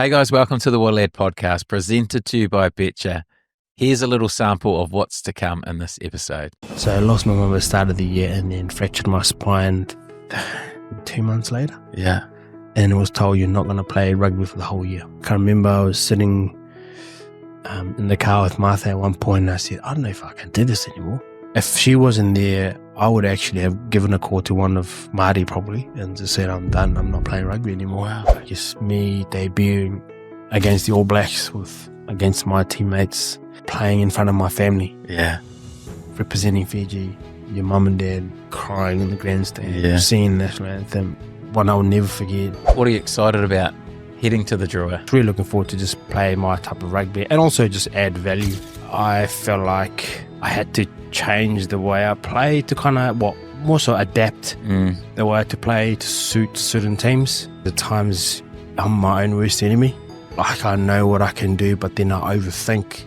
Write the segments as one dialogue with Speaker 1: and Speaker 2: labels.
Speaker 1: Hey guys, welcome to the What Lad podcast, presented to you by Betcha. Here's a little sample of what's to come in this episode.
Speaker 2: So I lost my mum at the start of the year and then fractured my spine 2 months later.
Speaker 1: Yeah.
Speaker 2: And was told you're not going to play rugby for the whole year. I can't remember, I was sitting in the car with Martha at one point and I said, I don't know if I can do this anymore. If she wasn't there, I would actually have given a call to one of Marty probably and just said, I'm done, I'm not playing rugby anymore.
Speaker 1: Wow.
Speaker 2: I guess me debuting against the All Blacks against my teammates, playing in front of my family.
Speaker 1: Yeah.
Speaker 2: Representing Fiji, your mum and dad crying in the grandstand,
Speaker 1: Yeah.
Speaker 2: singing the national anthem, one I'll never forget.
Speaker 1: What are you excited about heading to the Drua?
Speaker 2: Really looking forward to just play my type of rugby and also just add value. I felt like I had to change the way I play to kind of, more so adapt the way to play to suit certain teams. At times, I'm my own worst enemy. Like I know what I can do, but then I overthink,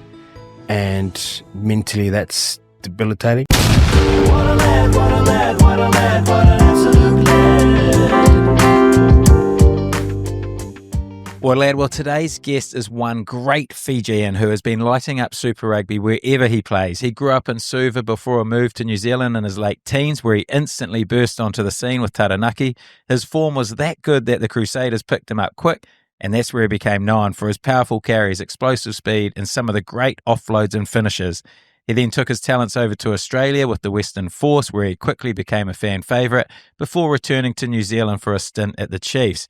Speaker 2: and mentally that's debilitating.
Speaker 3: What a lad, what a lad, what a lad, what an absolute lad.
Speaker 1: Well, today's guest is one great Fijian who has been lighting up Super Rugby wherever he plays. He grew up in Suva before a move to New Zealand in his late teens, where he instantly burst onto the scene with Taranaki. His form was that good that the Crusaders picked him up quick, and that's where he became known for his powerful carries, explosive speed, and some of the great offloads and finishes. He then took his talents over to Australia with the Western Force, where he quickly became a fan favourite before returning to New Zealand for a stint at the Chiefs.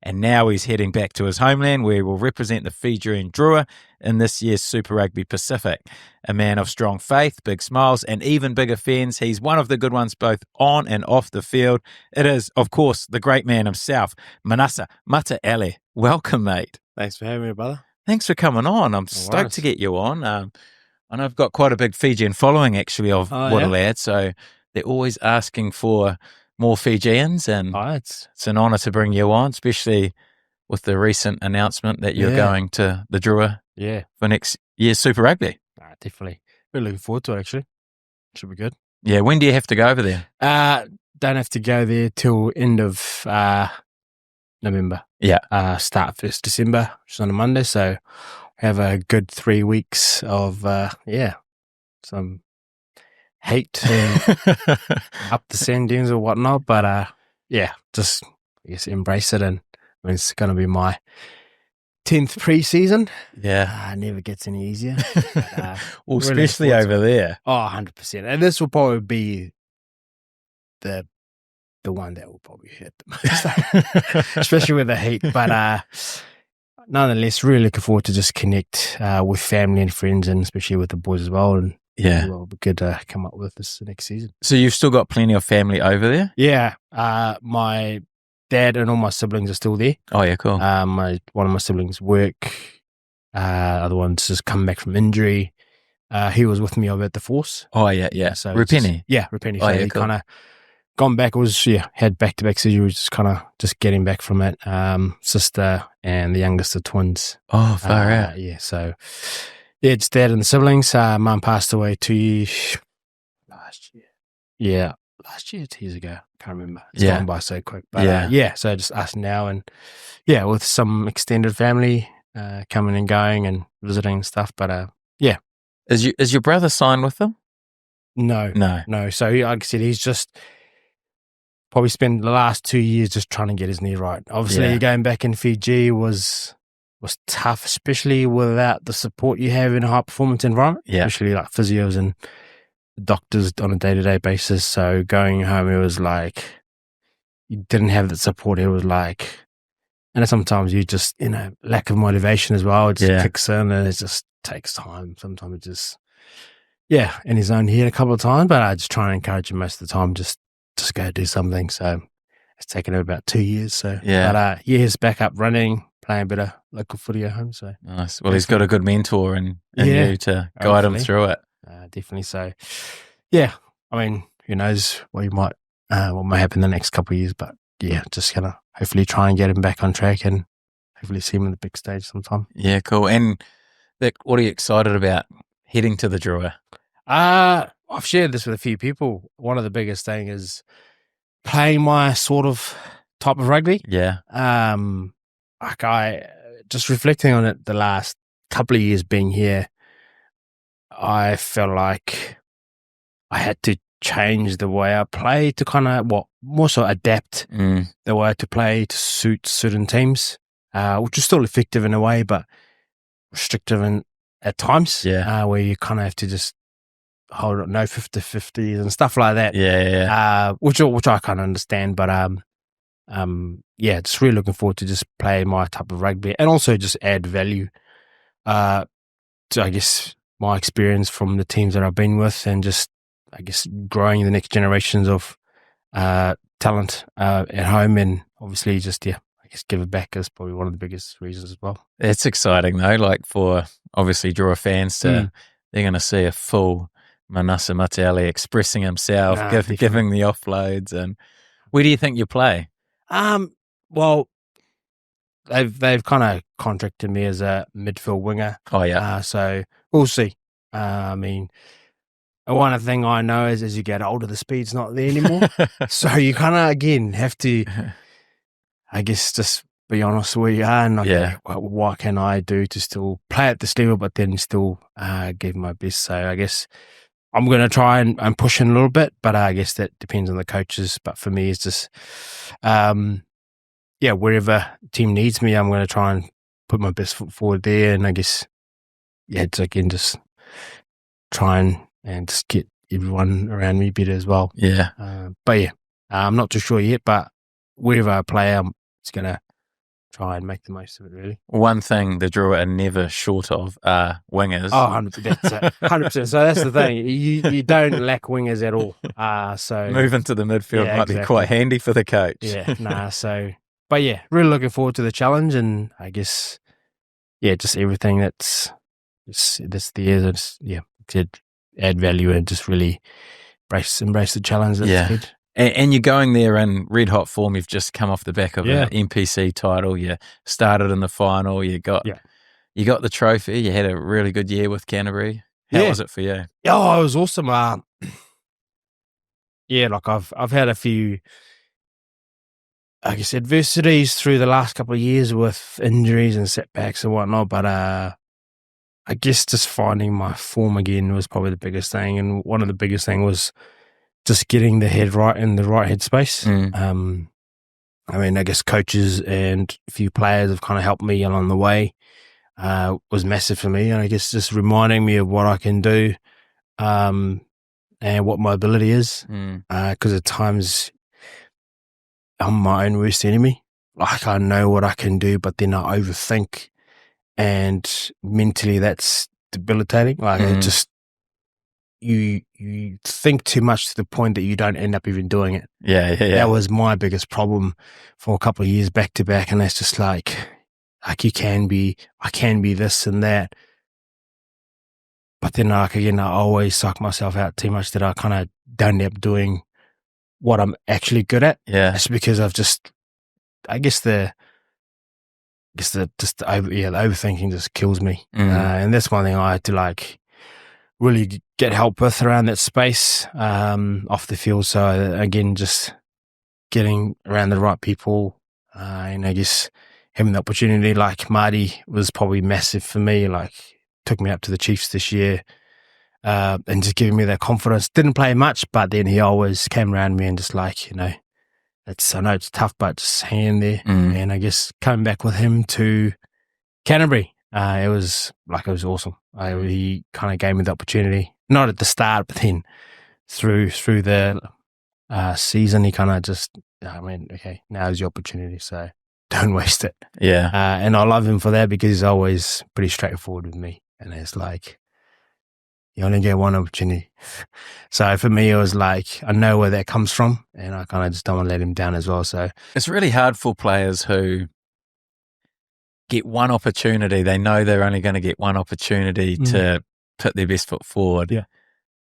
Speaker 1: And now he's heading back to his homeland, where he will represent the Fijian Drua in this year's Super Rugby Pacific. A man of strong faith, big smiles, and even bigger fans. He's one of the good ones both on and off the field. It is, of course, the great man himself, Manasa Mataele. Welcome, mate.
Speaker 2: Thanks for having me, brother.
Speaker 1: Thanks for coming on. I'm stoked to get you on. I know I've got quite a big Fijian following, actually, of What a Lad, so they're always asking for more Fijians, and it's an honour to bring you on, especially with the recent announcement that you're going to the Drua for next year's Super Rugby.
Speaker 2: Definitely. We're looking forward to it, actually. Should be good.
Speaker 1: Yeah, when do you have to go over there?
Speaker 2: Don't have to go there till end of November.
Speaker 1: Yeah.
Speaker 2: Start 1st December, which is on a Monday, so have a good 3 weeks of, some hate up the sand dunes or whatnot, but just I guess embrace it. And I mean, it's going to be my 10th pre-season.
Speaker 1: Yeah.
Speaker 2: It never gets any easier.
Speaker 1: Well,
Speaker 2: really
Speaker 1: especially over there.
Speaker 2: Oh, 100%. And this will probably be the one that will probably hurt the most, especially with the heat. But nonetheless, really looking forward to just connect with family and friends, and especially with the boys as well. And it'll be good to come up with this next season.
Speaker 1: So you've still got plenty of family over there?
Speaker 2: Yeah. My dad and all my siblings are still there.
Speaker 1: Oh, yeah, cool.
Speaker 2: One of my siblings work. Other one's just come back from injury. He was with me over at the Force.
Speaker 1: Oh, yeah.
Speaker 2: So
Speaker 1: Rupeni?
Speaker 2: Rupeni.
Speaker 1: Oh,
Speaker 2: So
Speaker 1: yeah,
Speaker 2: he
Speaker 1: cool.
Speaker 2: kind of gone back. Had back-to-back surgery, just kind of just getting back from it. Sister and the youngest of twins.
Speaker 1: Oh, far out.
Speaker 2: Yeah, so it's dad and the siblings. Mum passed away 2 years last year. Yeah, last year, 2 years ago. Can't remember. It's gone by so quick. But so just us now, and with some extended family coming and going and visiting and stuff. But
Speaker 1: Is your brother signed with them?
Speaker 2: no. So like I said, he's just probably spent the last 2 years just trying to get his knee right. Obviously, going back in Fiji was tough, especially without the support you have in a high performance environment.
Speaker 1: Yeah.
Speaker 2: Especially like physios and doctors on a day-to-day basis. So going home, it was like you didn't have that support. It was like, and sometimes you just, lack of motivation as well. It just kicks in, and it just takes time. Sometimes it just, in his own head a couple of times, but I just try and encourage him most of the time, just go do something. So it's taken him about 2 years. So, but he's back up running, playing a bit of local footy at home. So
Speaker 1: nice. Well, he's got a good mentor in you to guide him through it.
Speaker 2: Definitely. So, I mean, who knows what might happen in the next couple of years, but just gonna hopefully try and get him back on track and hopefully see him on the big stage sometime.
Speaker 1: Yeah, cool. And what are you excited about heading to the Drua?
Speaker 2: I've shared this with a few people. One of the biggest thing is playing my sort of type of rugby.
Speaker 1: Yeah.
Speaker 2: Like I just reflecting on it the last couple of years being here, I felt like I had to change the way I play to kind of, more so adapt the way to play to suit certain teams, which is still effective in a way, but restrictive at times, where you kind of have to just hold it, no 50-50s and stuff like that. Which I kind of understand, but just really looking forward to just play my type of rugby and also just add value to, I guess, my experience from the teams that I've been with, and just, I guess, growing the next generations of talent at home, and obviously just, I guess, give it back is probably one of the biggest reasons as well.
Speaker 1: It's exciting though, like for obviously Drua fans they're going to see a full Manasa Mataele expressing himself, giving the offloads. And where do you think you play?
Speaker 2: Well, they've kind of contracted me as a midfield winger. So we'll see. I mean, one thing I know is as you get older, the speed's not there anymore. So you kind of, again, have to, I guess, just be honest where you are, and what can I do to still play at this level, but then still give my best. So I guess I'm going to try and push in a little bit, but I guess that depends on the coaches. But for me, it's just, wherever team needs me, I'm going to try and put my best foot forward there. And I guess, it's again, just try and just get everyone around me better as well. I'm not too sure yet, but wherever I play, I'm just going to try and make the most of it, really.
Speaker 1: One thing the Drua are never short of are wingers.
Speaker 2: 100%. 100%. So that's the thing. You don't lack wingers at all. So
Speaker 1: moving to the midfield might be quite handy for the coach.
Speaker 2: Really looking forward to the challenge, and I guess, just everything that's there. That's, to add value and just really embrace the challenge that's good.
Speaker 1: And you're going there in red hot form. You've just come off the back of an NPC title. You started in the final. You got the trophy. You had a really good year with Canterbury. How was it for you?
Speaker 2: Oh, it was awesome. Like I've had a few, I guess, adversities through the last couple of years with injuries and setbacks and whatnot. But I guess just finding my form again was probably the biggest thing. And one of the biggest thing was just getting the head right in the right headspace. I mean, I guess coaches and a few players have kind of helped me along the way. Was massive for me. And I guess just reminding me of what I can do and what my ability is. Because at times I'm my own worst enemy. Like, I know what I can do, but then I overthink. And mentally that's debilitating. Like, it just, you think too much to the point that you don't end up even doing it. That was my biggest problem for a couple of years back to back, and that's just like I can be this and that, but then again I always suck myself out too much that I kind of don't end up doing what I'm actually good at. It's because I've just, I guess the overthinking just kills me, and that's one thing I had to really get help with around that space off the field. So again, just getting around the right people, and I guess having the opportunity, like Marty was probably massive for me. Like, took me up to the Chiefs this year, and just giving me that confidence. Didn't play much, but then he always came around me and just I know it's tough, but just hang in there. And I guess coming back with him to Canterbury, it was awesome. He kind of gave me the opportunity, not at the start, but then through the season, he kind of just, okay, now's your opportunity, so don't waste it. And I love him for that, because he's always pretty straightforward with me, and it's like, you only get one opportunity. So for me, it was like, I know where that comes from, and I kind of just don't want to let him down as well. So
Speaker 1: it's really hard for players who get one opportunity. They know they're only going to get one opportunity to put their best foot forward.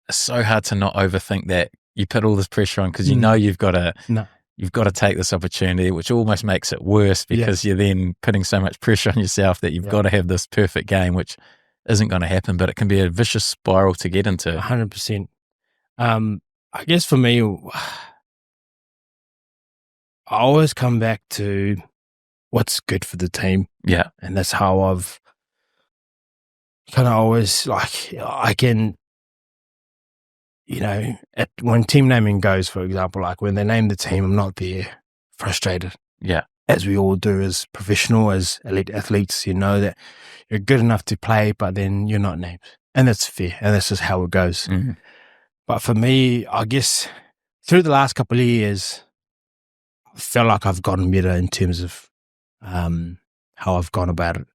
Speaker 1: It's so hard to not overthink that. You put all this pressure on because you know you've got to take this opportunity, which almost makes it worse, because you're then putting so much pressure on yourself that you've got to have this perfect game, which isn't going to happen. But it can be a vicious spiral to get into.
Speaker 2: 100%. I guess for me, I always come back to what's good for the team.
Speaker 1: Yeah.
Speaker 2: And that's how I've kind of always, I can, when team naming goes, for example, like when they name the team, I'm not there frustrated.
Speaker 1: Yeah.
Speaker 2: As we all do as professional, as elite athletes, that you're good enough to play, but then you're not named. And that's fair. And that's just how it goes.
Speaker 1: Mm-hmm.
Speaker 2: But for me, I guess through the last couple of years, I feel like I've gotten better in terms of how I've gone about it.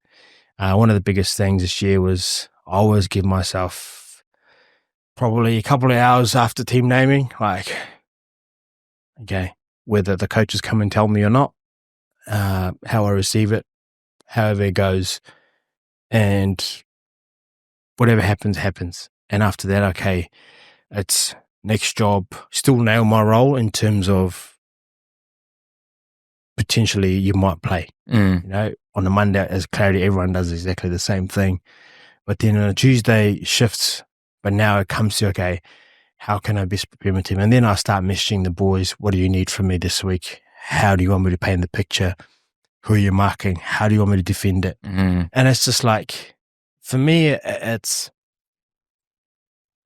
Speaker 2: One of the biggest things this year was I always give myself probably a couple of hours after team naming, like, okay, whether the coaches come and tell me or not, how I receive it, however it goes, and whatever happens, happens. And after that, okay, it's next job, still nail my role in terms of potentially you might play. On a Monday as clarity, everyone does exactly the same thing. But then on a Tuesday shifts, but now it comes to, okay, how can I best prepare my team? And then I start messaging the boys, what do you need from me this week? How do you want me to paint the picture? Who are you marking? How do you want me to defend it?
Speaker 1: Mm-hmm.
Speaker 2: And it's just like, for me, it's,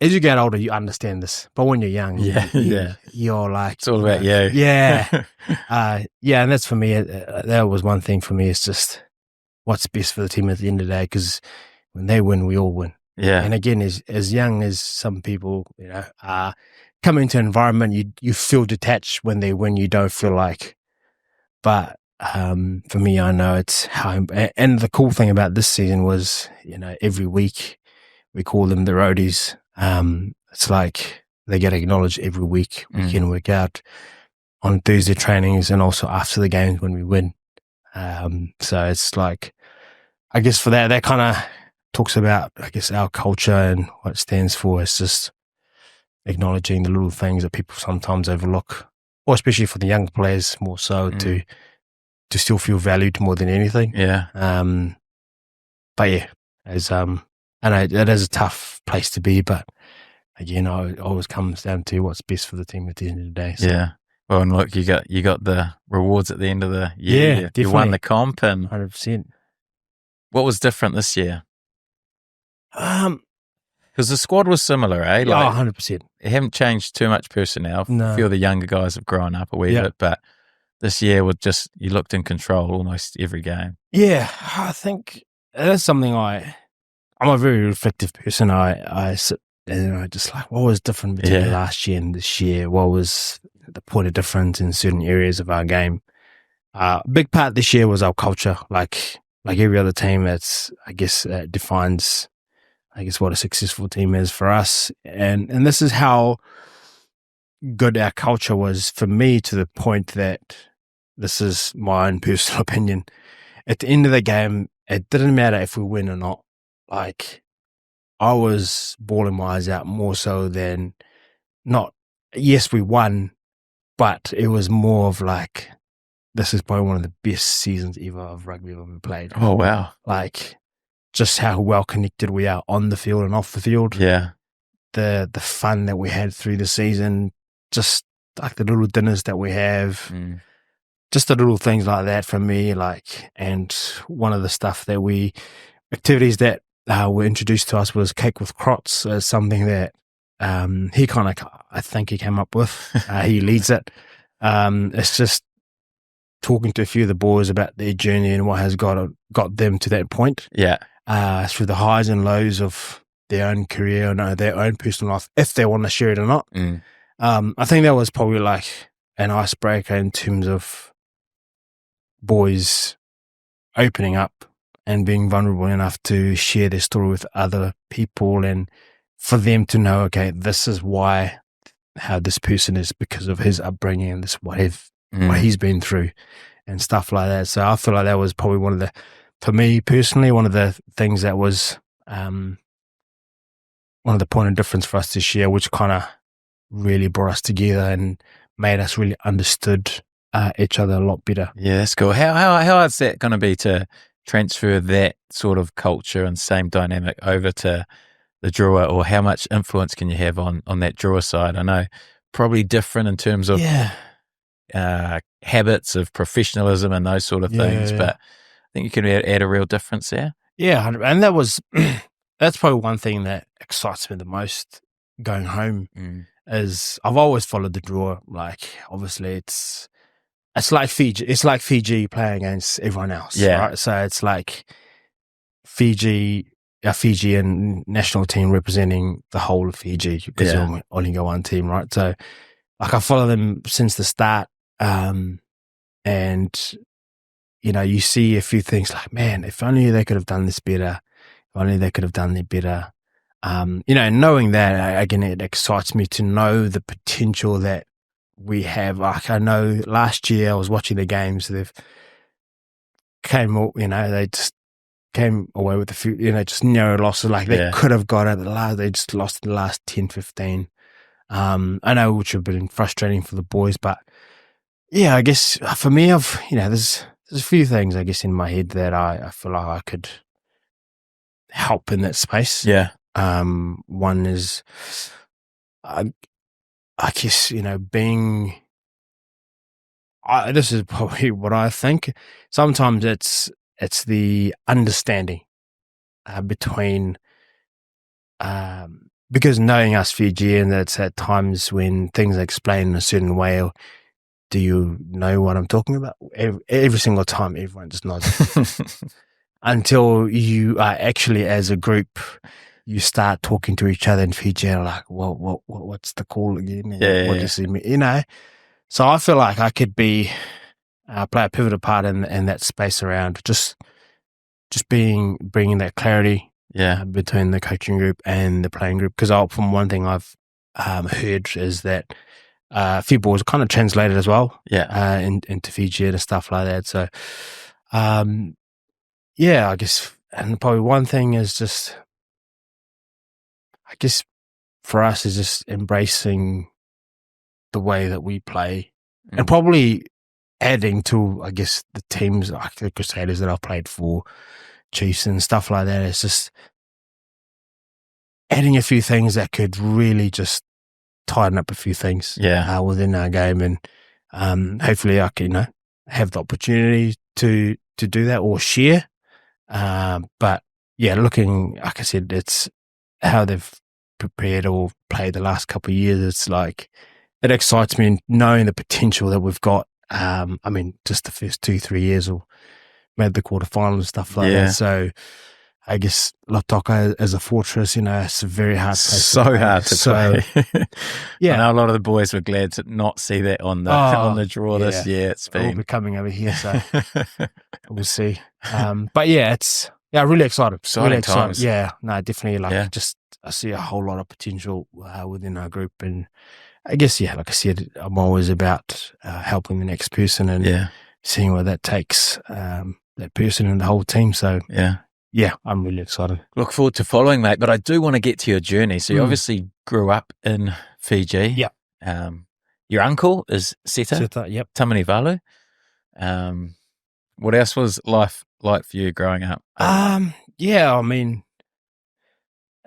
Speaker 2: as you get older, you understand this. But when you're young, you're like...
Speaker 1: It's all about you.
Speaker 2: Yeah. And that's for me, that was one thing for me. It's just what's best for the team at the end of the day, because when they win, we all win.
Speaker 1: Yeah.
Speaker 2: And again, as young as some people, come into an environment, you feel detached when they win, you don't feel like... But for me, I know it's how... And the cool thing about this season was, every week, we call them the roadies. It's like they get acknowledged every week, week in, week out, on Thursday trainings and also after the games when we win. So it's like, I guess for that kind of talks about, I guess, our culture and what it stands for. It's just acknowledging the little things that people sometimes overlook, or especially for the younger players more so to still feel valued more than anything.
Speaker 1: Yeah.
Speaker 2: But yeah, I know it is a tough place to be, but again, it always comes down to what's best for the team at the end of the day. So.
Speaker 1: Yeah. Well, and look, you got the rewards at the end of the year.
Speaker 2: Yeah, definitely.
Speaker 1: You won the comp, and
Speaker 2: 100%.
Speaker 1: What was different this year? Because the squad was similar, eh?
Speaker 2: 100%.
Speaker 1: It haven't changed too much personnel.
Speaker 2: No.
Speaker 1: A few of the younger guys have grown up a wee bit, but this year you looked in control almost every game.
Speaker 2: Yeah, I think that's something I'm a very reflective person. I sit and I just like, what was different between last year and this year? What was the point of difference in certain areas of our game? A big part this year was our culture. Like every other team, that's, I guess, defines, I guess, what a successful team is for us. And this is how good our culture was for me, to the point that, this is my own personal opinion, at the end of the game, it didn't matter if we win or not. Like, I was bawling my eyes out more so than not. Yes, we won, but it was more of like, this is probably one of the best seasons ever of rugby I've ever played.
Speaker 1: Oh, wow.
Speaker 2: Like, just how well connected we are on the field and off the field.
Speaker 1: Yeah.
Speaker 2: The fun that we had through the season, just like the little dinners that we have. Just the little things like that for me, and one of the activities that were introduced to us was cake with crots, as something that I think he came up with. He leads it. It's just talking to a few of the boys about their journey and what has got them to that point.
Speaker 1: Yeah.
Speaker 2: Through the highs and lows of their own career and their own personal life, if they want to share it or not. I think that was probably like an icebreaker in terms of boys opening up and being vulnerable enough to share their story with other people, and for them to know, okay, this is how this person is because of his upbringing, and this what he's been through and stuff like that. So I feel like that was probably for me personally, one of the things that was one of the point of difference for us this year, which kind of really brought us together and made us really understood each other a lot better.
Speaker 1: Yeah, that's cool. How hard is that going to be to transfer that sort of culture and same dynamic over to the Drua, or how much influence can you have on that Drua side? I know probably different in terms of habits of professionalism and those sort of things.
Speaker 2: Yeah.
Speaker 1: But I think you can add a real difference there.
Speaker 2: Yeah, 100 and that was that's probably one thing that excites me the most going home is I've always followed the draw. Like, obviously, it's like Fiji. It's like Fiji playing against everyone else,
Speaker 1: Yeah.
Speaker 2: right? So it's like Fiji, a Fijian national team representing the whole of Fiji because you only got one team, right? So, like, I follow them since the start, and you see a few things like, man, if only they could have done this better. If only they could have done it better. Knowing that, again, it excites me to know the potential that we have. Like, I know last year I was watching the games. They just came away with a few, just narrow losses. Like, they could have got it. They just lost the last 10, 15. I know, which would have been frustrating for the boys, but yeah, I guess for me, there's a few things, I guess, in my head that I feel like I could help in that space.
Speaker 1: Yeah.
Speaker 2: One is, I guess, being, this is probably what I think. Sometimes it's the understanding between, because knowing us Fijian, that's at times when things are explained in a certain way. Do you know what I'm talking about? Every single time, everyone just nods. Until you are actually, as a group, you start talking to each other in Fiji, like, what's the call again? What does it mean? So I feel like I could play a pivotal part in that space around just bringing that clarity between the coaching group and the playing group. Because from one thing I've heard is that football is kind of translated as well, into Fiji and stuff like that. So, I guess, and probably one thing is just, I guess, for us is just embracing the way that we play, and probably adding to, I guess, the teams like the Crusaders that I've played for, Chiefs and stuff like that. It's just adding a few things that could really just tighten up a few things within our game, and hopefully I can have the opportunity to do that or share. But looking, like I said, it's how they've prepared or played the last couple of years. It's like, it excites me, knowing the potential that we've got. Just the first 2-3 years or made the quarterfinal and stuff like that. So I guess Lautoka as a fortress, it's a very hard place.
Speaker 1: So hard to play. I know a lot of the boys were glad to not see that on the draw this year. It's been,
Speaker 2: we'll be coming over here, so we'll see. But it's really excited.
Speaker 1: Exciting times.
Speaker 2: Yeah, no, definitely. Just I see a whole lot of potential within our group, and I guess like I said, I'm always about helping the next person and seeing where that takes that person and the whole team. So I'm really excited.
Speaker 1: Look forward to following, mate. But I do want to get to your journey. So you obviously grew up in Fiji.
Speaker 2: Yeah.
Speaker 1: Your uncle is Seta.
Speaker 2: Yep.
Speaker 1: Tamanivalu. What else was life like for you growing up?
Speaker 2: It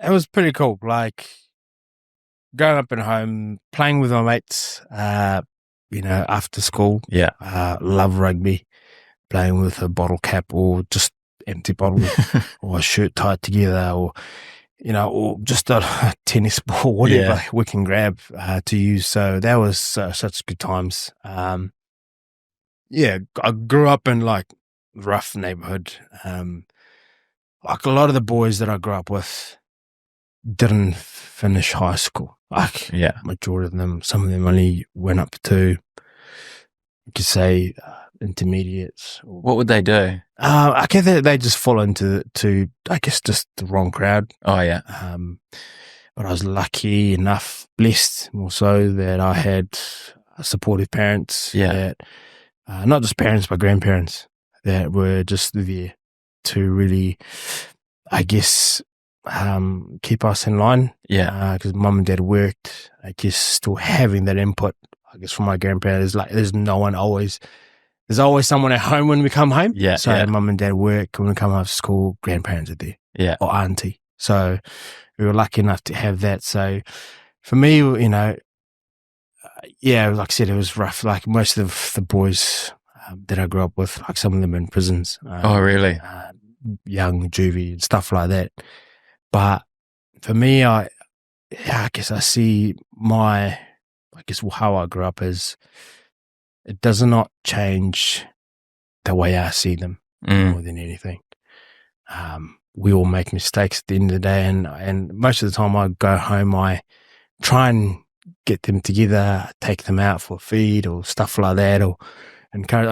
Speaker 2: was pretty cool. Like, growing up at home, playing with my mates, after school.
Speaker 1: Yeah.
Speaker 2: Love rugby, playing with a bottle cap or just empty bottle or a shirt tied together, or just a tennis ball, whatever we can grab to use. So that was such good times. I grew up in like rough neighborhood. Like a lot of the boys that I grew up with didn't finish high school. Like, majority of them, some of them only went up to, you could say, intermediates.
Speaker 1: What would they do?
Speaker 2: I guess they just fall into I guess just the wrong crowd.
Speaker 1: Oh yeah.
Speaker 2: But I was lucky enough, blessed more so, that I had supportive parents.
Speaker 1: Yeah.
Speaker 2: That, not just parents, but grandparents that were just there to really, I guess, keep us in line.
Speaker 1: Yeah.
Speaker 2: Because mum and dad worked. I guess still having that input, I guess, from my grandparents, like there's always someone at home when we come home.
Speaker 1: Yeah.
Speaker 2: So mum and dad work. When we come after school, grandparents are there.
Speaker 1: Yeah.
Speaker 2: Or auntie. So we were lucky enough to have that. So for me, yeah, like I said, it was rough. Like most of the boys that I grew up with, like some of them in prisons.
Speaker 1: Oh, really?
Speaker 2: Young juvie and stuff like that. But for me, I guess I see how I grew up is it does not change the way I see them more than anything. We all make mistakes at the end of the day, and most of the time I go home, I try and get them together, take them out for a feed or stuff like that, or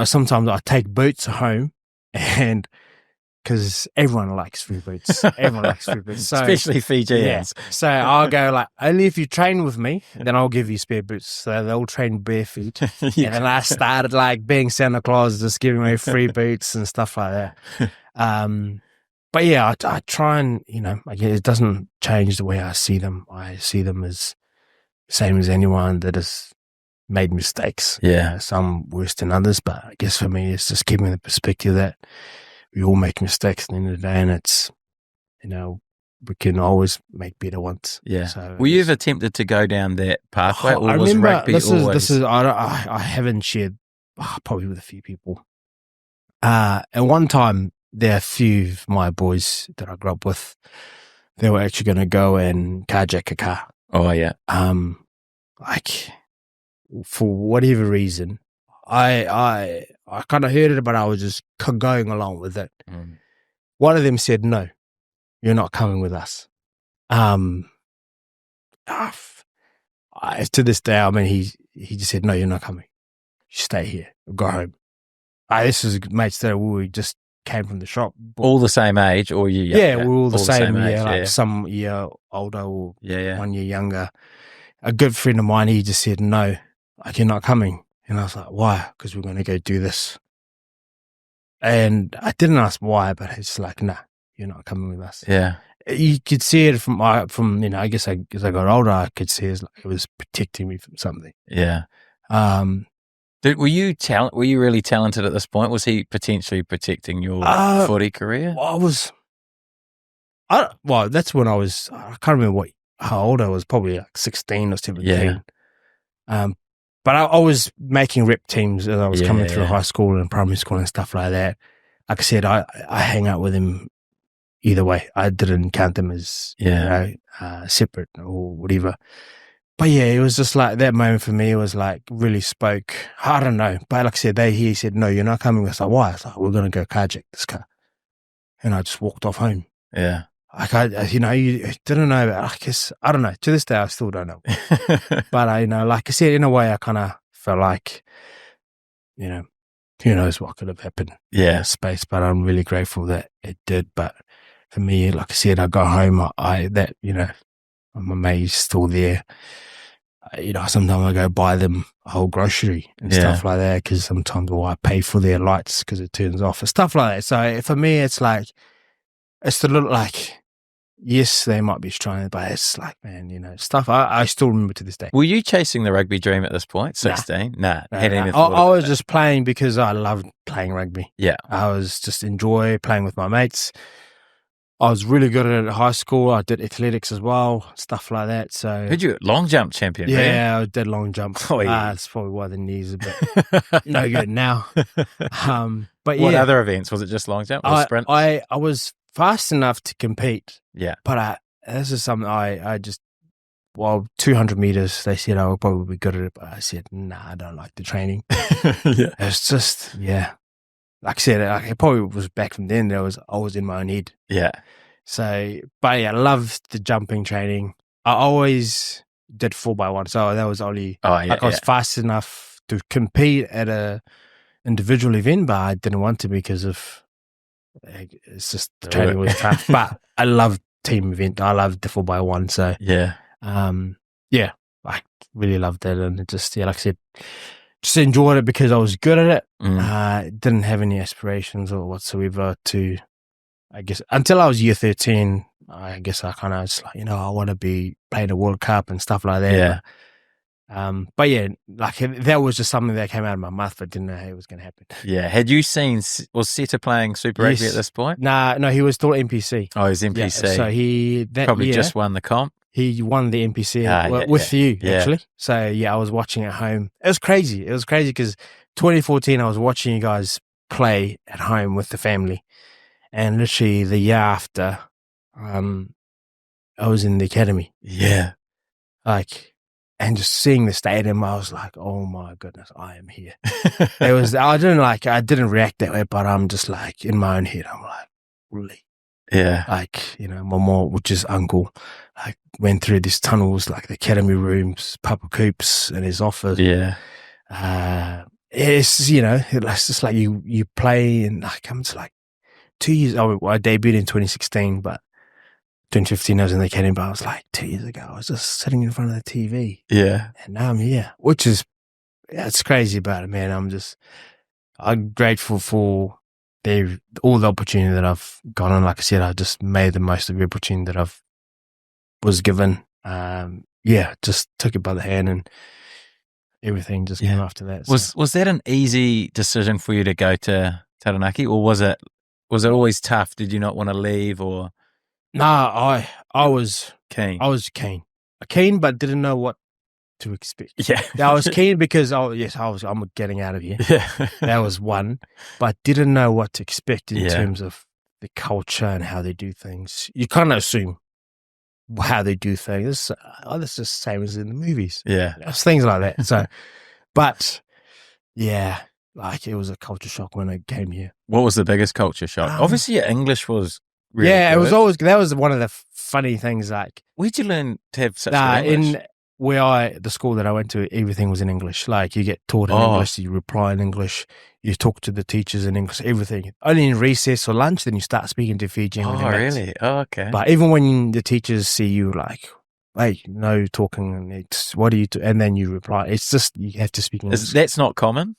Speaker 2: sometimes I take boots home, and because everyone likes free boots, so,
Speaker 1: Especially Fijians.
Speaker 2: Yeah. So I'll go like, only if you train with me, then I'll give you spare boots. So they'll train barefoot. And then I started like being Santa Claus, just giving away free boots and stuff like that. But yeah, I try and, like, it doesn't change the way I see them. I see them as same as anyone that has made mistakes.
Speaker 1: Yeah.
Speaker 2: Some worse than others, but I guess for me, it's just keeping the perspective that we all make mistakes at the end of the day, and it's, we can always make better ones.
Speaker 1: Yeah.
Speaker 2: So
Speaker 1: were you ever tempted to go down that pathway, or
Speaker 2: I
Speaker 1: was
Speaker 2: remember
Speaker 1: rugby always?
Speaker 2: I haven't shared probably with a few people. At one time, there are a few of my boys that I grew up with. They were actually going to go and carjack a car.
Speaker 1: Oh yeah.
Speaker 2: Like for whatever reason, I kind of heard it, but I was just going along with it. One of them said, "No, you're not coming with us." To this day, I mean, he just said, "No, you're not coming. You stay here. Go home." This is mates that we just came from the shop.
Speaker 1: All the same age, or you?
Speaker 2: Yeah, we're all the same.
Speaker 1: age,
Speaker 2: like some year older or 1 year younger. A good friend of mine, he just said, "No, like, you're not coming." And I was like, "Why?" "Because we're going to go do this." And I didn't ask why, but it's like, "Nah, you're not coming with us."
Speaker 1: Yeah.
Speaker 2: You could see it from I guess as I got older, I could see it was protecting me from something.
Speaker 1: Yeah. Were you really talented at this point? Was he potentially protecting your footy career?
Speaker 2: Well, that's when I can't remember how old I was, probably like 16 or 17.
Speaker 1: Yeah.
Speaker 2: But I was making rep teams as I was coming through high school and primary school and stuff like that. Like I said, I hang out with him either way. I didn't count them as separate or whatever. But yeah, it was just like that moment for me. It was like really spoke. I don't know, but like I said, he said, "No, you're not coming with us." Like, why? I was like, "We're gonna go carjack this car," and I just walked off home.
Speaker 1: Yeah.
Speaker 2: Like you didn't know, but I guess I don't know. To this day, I still don't know. But like I said, in a way, I kind of felt like, who knows what could have happened.
Speaker 1: Yeah.
Speaker 2: In that space, but I'm really grateful that it did. But for me, like I said, I got home. I'm amazed still there. Sometimes I go buy them a whole grocery and stuff like that, because sometimes I pay for their lights because it turns off and stuff like that. So for me, it's like, it's the little, like, yes, they might be trying, but it's like, man, stuff I still remember to this day.
Speaker 1: Were you chasing the rugby dream at this point? 16? Nah.
Speaker 2: I was just playing because I loved playing rugby.
Speaker 1: Yeah.
Speaker 2: I was just enjoy playing with my mates. I was really good at it at high school. I did athletics as well, stuff like that. So
Speaker 1: Who'd you long jump champion?
Speaker 2: Yeah, I did long jump.
Speaker 1: Oh, yeah.
Speaker 2: That's probably why the knees are a bit no good now. But
Speaker 1: what other events? Was it just long jump or sprint?
Speaker 2: I was fast enough to compete.
Speaker 1: Yeah.
Speaker 2: But this is something I just, 200 meters, they said I would probably be good at it, but I said, nah, I don't like the training.
Speaker 1: Yeah.
Speaker 2: It's just, like I said, it probably was back from then. I was always in my own head.
Speaker 1: Yeah.
Speaker 2: So, but I loved the jumping training. I always did 4x1. So that was only, I was fast enough to compete at a individual event, but I didn't want to because of, it's just the training was tough. But I loved team event. I loved the 4x1. So, I really loved it. And it just, like I said, just enjoyed it because I was good at it. Didn't have any aspirations or whatsoever to, I guess, until I was year 13, I guess I kind of was like, I want to be playing a World Cup and stuff like that.
Speaker 1: Yeah.
Speaker 2: But yeah, like that was just something that came out of my mouth, but didn't know how it was going to happen.
Speaker 1: Yeah. Had you seen, was Seta playing Super Rugby at this point?
Speaker 2: No, he was still NPC.
Speaker 1: Oh, he was NPC.
Speaker 2: Yeah, so he,
Speaker 1: probably just won the comp.
Speaker 2: he won the NPC
Speaker 1: Yeah,
Speaker 2: with you,
Speaker 1: yeah.
Speaker 2: actually. So, yeah, I was watching at home. It was crazy. It was crazy because 2014, I was watching you guys play at home with the family. And literally the year after, I was in the academy.
Speaker 1: Yeah.
Speaker 2: Like, and just seeing the stadium, I was like, oh my goodness, I am here. It was, I didn't react that way, but I'm just like, in my own head, I'm like, really?
Speaker 1: Yeah.
Speaker 2: Like, you know, my mom, which is uncle, like went through these tunnels, like the academy rooms, Papa Coops in his office.
Speaker 1: Yeah.
Speaker 2: It's, you know, it's just like you play and like, I'm just like 2 years, I debuted in 2016, but 2015 I was in the academy, but I was like 2 years ago, I was just sitting in front of the TV.
Speaker 1: Yeah.
Speaker 2: And now I'm here, which is, it's crazy about it, man. I'm grateful for all the opportunity that I've gotten. Like I said, I just made the most of the opportunity that was given. Just took it by the hand and everything just came after that. So.
Speaker 1: Was that an easy decision for you to go to Taranaki, or was it always tough? Did you not want to leave, or?
Speaker 2: No, I was
Speaker 1: keen.
Speaker 2: I was keen, but didn't know what to expect.
Speaker 1: Yeah,
Speaker 2: I was keen because I'm getting out of here.
Speaker 1: Yeah,
Speaker 2: that was one, but didn't know what to expect in terms of the culture and how they do things. You kind of assume how they do things. That's just the same as in the movies.
Speaker 1: Yeah,
Speaker 2: it's things like that. So, but yeah, like it was a culture shock when I came here.
Speaker 1: What was the biggest culture shock? Obviously, your English was. Really
Speaker 2: good. It was always, that was one of the funny things. Like,
Speaker 1: where'd you learn to have such good English?
Speaker 2: The school that I went to, everything was in English. Like, you get taught in English, you reply in English, you talk to the teachers in English, everything. Only in recess or lunch, then you start speaking to Fijian.
Speaker 1: Oh, really? Oh, okay.
Speaker 2: But even when the teachers see you, like, hey, no talking, and it's, what do you do? And then you reply. It's just, you have to speak English.
Speaker 1: That's not common?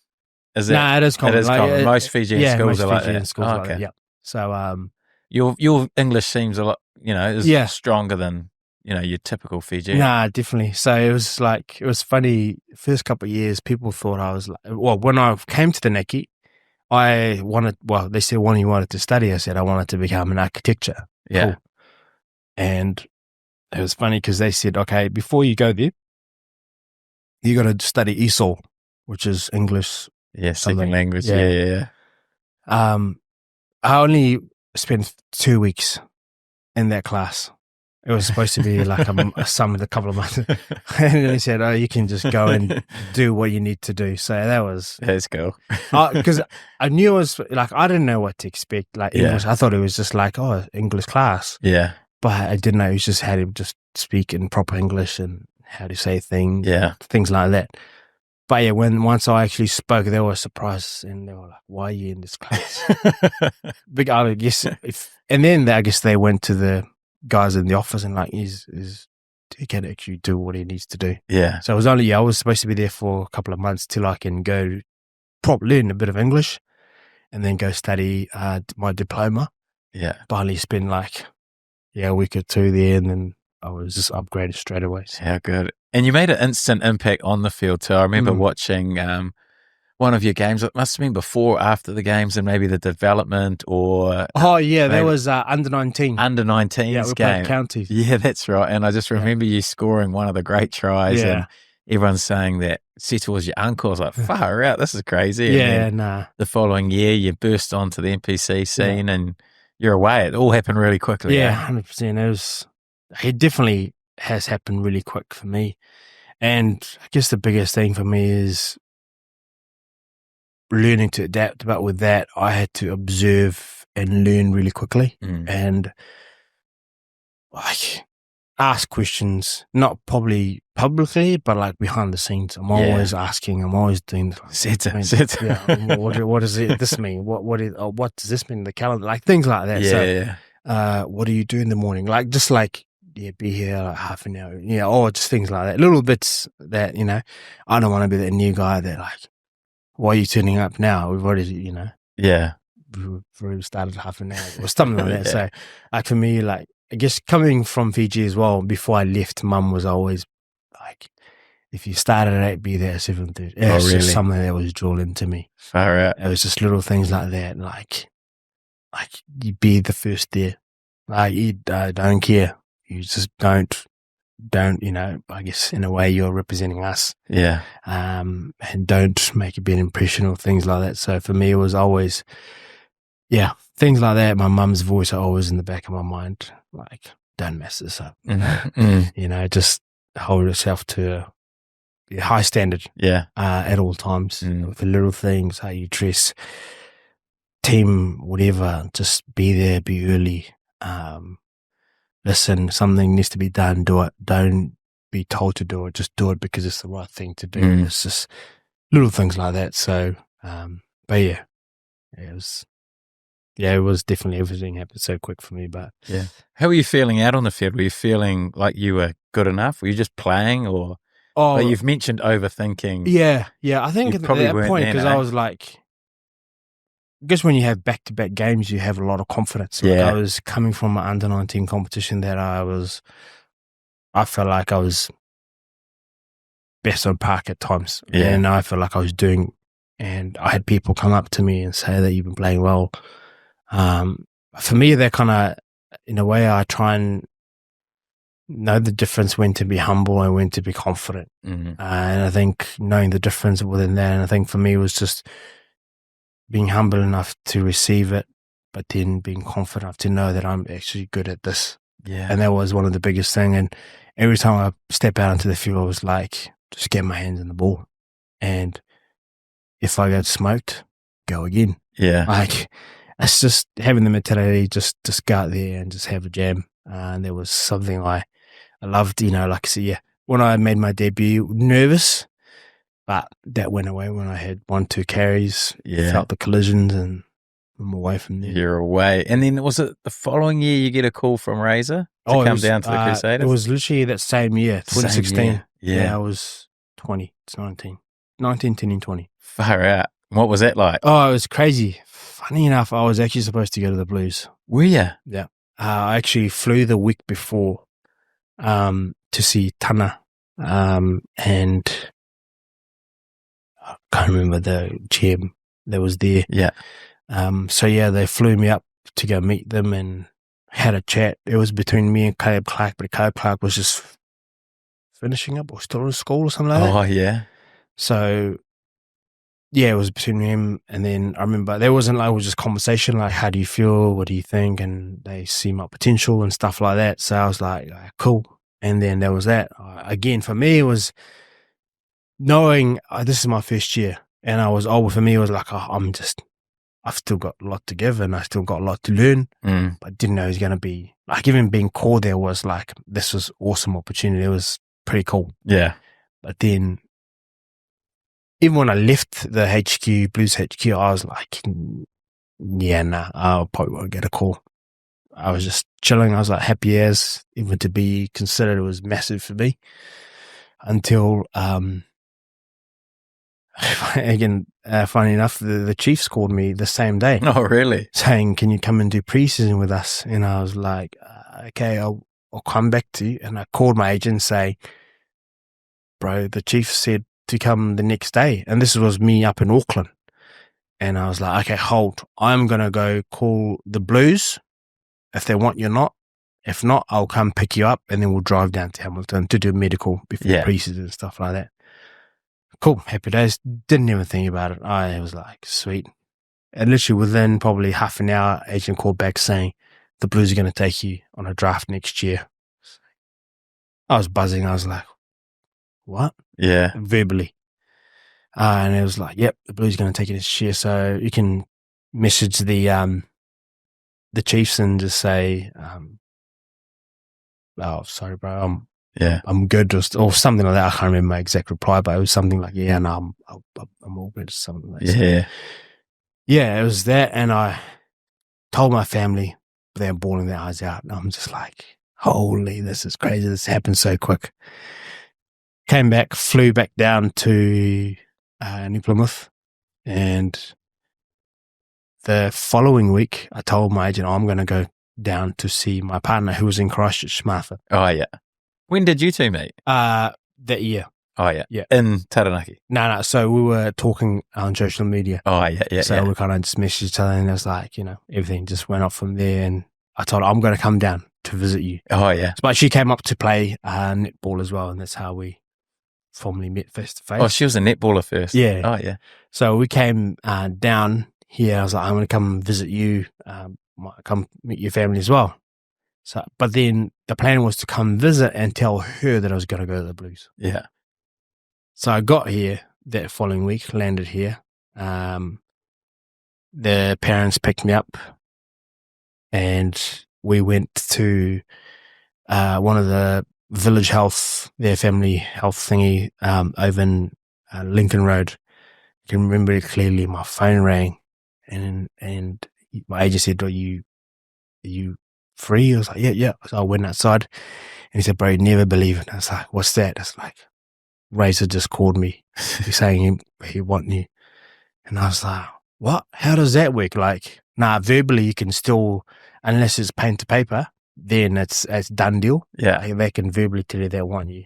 Speaker 1: Is that?
Speaker 2: Nah, it is common.
Speaker 1: It is common. Most Fijian schools are like that.
Speaker 2: Schools like that. Yeah. So,
Speaker 1: your English seems a lot, is stronger than, your typical Fijian.
Speaker 2: Nah, definitely. So it was funny. First couple of years, people thought I was like, well, when I came to the Neki, they said, what do you wanted to study? I said, I wanted to become an architecture.
Speaker 1: Yeah.
Speaker 2: Cool. And it was funny because they said, okay, before you go there, you got to study ESOL, which is English.
Speaker 1: Yeah, second language. Yeah.
Speaker 2: I only spent 2 weeks in that class. It was supposed to be like a couple of months. And then they said, oh, you can just go and do what you need to do. So
Speaker 1: that's cool.
Speaker 2: Because I knew it was like, I didn't know what to expect. Like English, I thought it was just like, English class.
Speaker 1: Yeah.
Speaker 2: But I didn't know it was just how to just speak in proper English and how to say things.
Speaker 1: Yeah.
Speaker 2: Things like that. But yeah, once I actually spoke, they were surprised and they were like, "Why are you in this class?" I guess and then I guess they went to the guys in the office and like, he can actually do what he needs to do.
Speaker 1: Yeah.
Speaker 2: So I was supposed to be there for a couple of months till I can go learn a bit of English and then go study my diploma.
Speaker 1: Yeah.
Speaker 2: But I only spent a week or two there, and then I was just upgraded straight away. So.
Speaker 1: How good. And you made an instant impact on the field too. I remember watching one of your games. It must have been before or after the games, and maybe the development or...
Speaker 2: that was under-19.
Speaker 1: Under-19s
Speaker 2: we
Speaker 1: game.
Speaker 2: Played counties.
Speaker 1: Yeah, that's right. And I just remember you scoring one of the great tries and everyone's saying that Seto was your uncle. I was like, far out, this is crazy. And the following year, you burst onto the NPC scene and you're away. It all happened really quickly.
Speaker 2: Yeah, 100%. It definitely has happened really quick for me. And I guess the biggest thing for me is learning to adapt. But with that, I had to observe and learn really quickly and ask questions, not probably publicly, but like behind the scenes. I'm always asking, I'm always doing
Speaker 1: Sit.
Speaker 2: What does this mean? What does this mean in the calendar? Like things like that. What do you do in the morning? Like just like be here like half an hour, or just things like that. Little bits that, I don't want to be that new guy that like, why are you turning up now? We've already, we've already started half an hour or something like that. So like for me, like, I guess coming from Fiji as well, before I left, Mum was always like, if you started at 8, be there at 7:30. It's really? Just something that was drilled into me.
Speaker 1: Far out.
Speaker 2: It was just little things like that, like you be the first there. Like you don't care. You just don't don't, I guess in a way you're representing us,
Speaker 1: Yeah.
Speaker 2: and don't make a bad impression or things like that. So for me, it was always, things like that. My mum's voice are always in the back of my mind, like, don't mess this up. Just hold yourself to a high standard.
Speaker 1: Yeah.
Speaker 2: At all times, with the little things, how you dress, team, whatever. Just be there, be early. Listen, something needs to be done. Do it. Don't be told to do it. Just do it because it's the right thing to do. It's just little things like that. So, but it was definitely, everything happened so quick for me. But
Speaker 1: yeah, how were you feeling out on the field? Were you feeling like you were good enough? Were you just playing, or like you've mentioned overthinking?
Speaker 2: Yeah. I think at that point, because I was like, I guess when you have back-to-back games, you have a lot of confidence. Like I was coming from an under-19 competition that I felt like I was best on park at times.
Speaker 1: Yeah.
Speaker 2: And I felt like I was doing, and I had people come up to me and say that you've been playing well. For me, that kind of, in a way, I try and know the difference when to be humble and when to be confident. And I think knowing the difference within that, and I think for me, it was just being humble enough to receive it, but then being confident enough to know that I'm actually good at this.
Speaker 1: Yeah.
Speaker 2: And that was one of the biggest things. And every time I step out into the field, I was like, just get my hands in the ball. And if I get smoked, go again.
Speaker 1: Yeah.
Speaker 2: Like, it's just having the mentality, just go out there and just have a jam. And there was something I loved, like I said, when I made my debut, nervous, but that went away when I had 1-2 carries, felt the collisions, and I'm away from there.
Speaker 1: You're away. And then was it the following year you get a call from Razor to come down to the Crusaders?
Speaker 2: It was literally that same year, 2016.
Speaker 1: Same year. Yeah.
Speaker 2: I was 20. It's 19. 19, 10, 20.
Speaker 1: Far out. What was that like?
Speaker 2: Oh, it was crazy. Funny enough, I was actually supposed to go to the Blues.
Speaker 1: Were you?
Speaker 2: Yeah. I actually flew the week before to see Tana, and I can't remember the GM that was there.
Speaker 1: Yeah.
Speaker 2: They flew me up to go meet them and had a chat. It was between me and Caleb Clark, but Caleb Clark was just finishing up or still in school or something like that.
Speaker 1: Oh, yeah.
Speaker 2: So, it was between him, and then I remember there wasn't like, it was just conversation, like, how do you feel? What do you think? And they see my potential and stuff like that. So I was like, cool. And then there was that. Again, for me, it was knowing this is my first year. And for me, it was like, I've still got a lot to give and I still got a lot to learn. But I didn't know it was going to be, like, even being called there was like, this was awesome opportunity. It was pretty cool.
Speaker 1: Yeah.
Speaker 2: But then, even when I left the HQ, Blues HQ, I was like, I probably won't get a call. I was just chilling. I was like, happy as, even to be considered, it was massive for me. Until, again, funny enough, the Chiefs called me the same day.
Speaker 1: Oh, really?
Speaker 2: Saying, can you come and do preseason with us? And I was like, okay, I'll come back to you. And I called my agent saying, bro, the Chiefs said to come the next day. And this was me up in Auckland. And I was like, okay, hold. I'm going to go call the Blues if they want you or not. If not, I'll come pick you up and then we'll drive down to Hamilton to do medical before preseason and stuff like that. Cool. Happy days. Didn't even think about it. I was like, sweet. And literally within probably half an hour, agent called back saying, the Blues are going to take you on a draft next year. I was buzzing. I was like, what?
Speaker 1: Yeah.
Speaker 2: Verbally. And it was like, yep, the Blues are going to take it next year. So you can message the Chiefs and just say, oh, sorry, bro, I'm good, or something like that. I can't remember my exact reply, but it was something like, I'm all good, something like that.
Speaker 1: Yeah.
Speaker 2: Yeah, it was that. And I told my family, they're bawling their eyes out. And I'm just like, holy, this is crazy. This happened so quick. Came back, flew back down to New Plymouth, and the following week, I told my agent, I'm going to go down to see my partner who was in Christchurch, Martha.
Speaker 1: Oh, yeah. When did you two meet?
Speaker 2: That year.
Speaker 1: Oh, yeah.
Speaker 2: Yeah.
Speaker 1: In Taranaki?
Speaker 2: No. So we were talking on social media.
Speaker 1: Oh, yeah.
Speaker 2: So we kind of just messaged each other, and it was like, everything just went up from there. And I told her, I'm going to come down to visit you.
Speaker 1: Oh, yeah.
Speaker 2: But she came up to play netball as well, and that's how we formally met face to face.
Speaker 1: Oh, she was a netballer first.
Speaker 2: Yeah.
Speaker 1: Oh, yeah.
Speaker 2: So we came down here. I was like, I'm going to come visit you, might come meet your family as well. So, but then the plan was to come visit and tell her that I was going to go to the Blues.
Speaker 1: Yeah.
Speaker 2: So I got here that following week, landed here. The parents picked me up, and we went to one of the village health, their family health thingy, over in Lincoln Road. I can remember it clearly. My phone rang, and my agent said, Are you free? I was like, yeah. So I went outside, and he said, bro, you'd never believe it. I was like, what's that? It's like, Razor just called me. He's saying he want you. And I was like, what? How does that work? Like, verbally you can still, unless it's pen to paper, then it's done deal.
Speaker 1: Yeah.
Speaker 2: Like, they can verbally tell you they want you.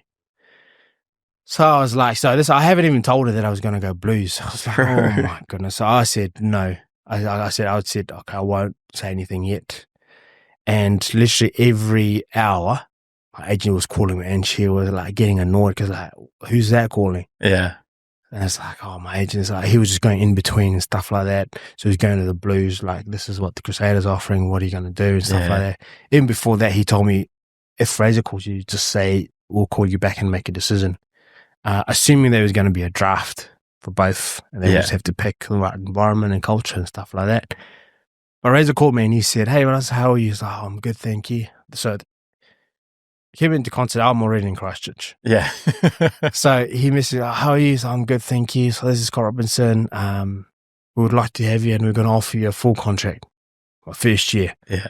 Speaker 2: So I was like, I haven't even told her that I was going to go Blues. I was like, oh my goodness. So I said, no. I said, okay, I won't say anything yet. And literally every hour, my agent was calling me, and she was like getting annoyed because like, who's that calling?
Speaker 1: Yeah.
Speaker 2: And it's like, oh, my agent's like, he was just going in between and stuff like that. So he's going to the Blues, like, this is what the Crusaders are offering. What are you going to do? And stuff like that. Even before that, he told me, if Fraser calls you, just say, we'll call you back and make a decision. Assuming there was going to be a draft for both, and they just have to pick the right environment and culture and stuff like that. But Razor called me and he said, hey, how are you? He's like, oh, I'm good, thank you. So he came into concert. I'm already in Christchurch.
Speaker 1: Yeah.
Speaker 2: So he messaged, how are you? He's like, I'm good, thank you. So this is Scott Robinson. We would like to have you, and we're going to offer you a full contract, my first year.
Speaker 1: Yeah.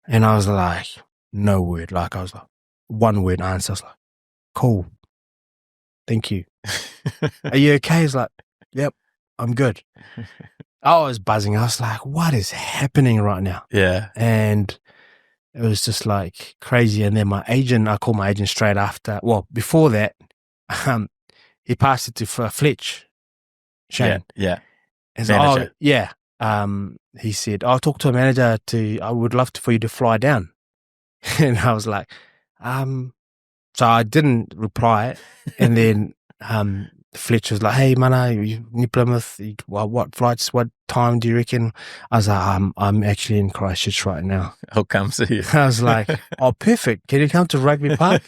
Speaker 2: And I was like, no word. Like, I was like, one word answer. I was like, cool. Thank you. Are you okay? He's like, yep, I'm good. I was buzzing. I was like, what is happening right now?
Speaker 1: Yeah.
Speaker 2: And it was just like crazy. And then I called my agent straight after. Well, before that, he passed it to Fletch, Shane.
Speaker 1: Yeah.
Speaker 2: He's like, oh, yeah. He said, I'll talk to a manager I would love for you to fly down. And I was like, so I didn't reply. And then Fletch was like, hey, Mana, you New Plymouth, what flights, what time do you reckon? I was like, I'm actually in Christchurch right now.
Speaker 1: I'll come see you.
Speaker 2: I was like, oh, perfect. Can you come to Rugby Park?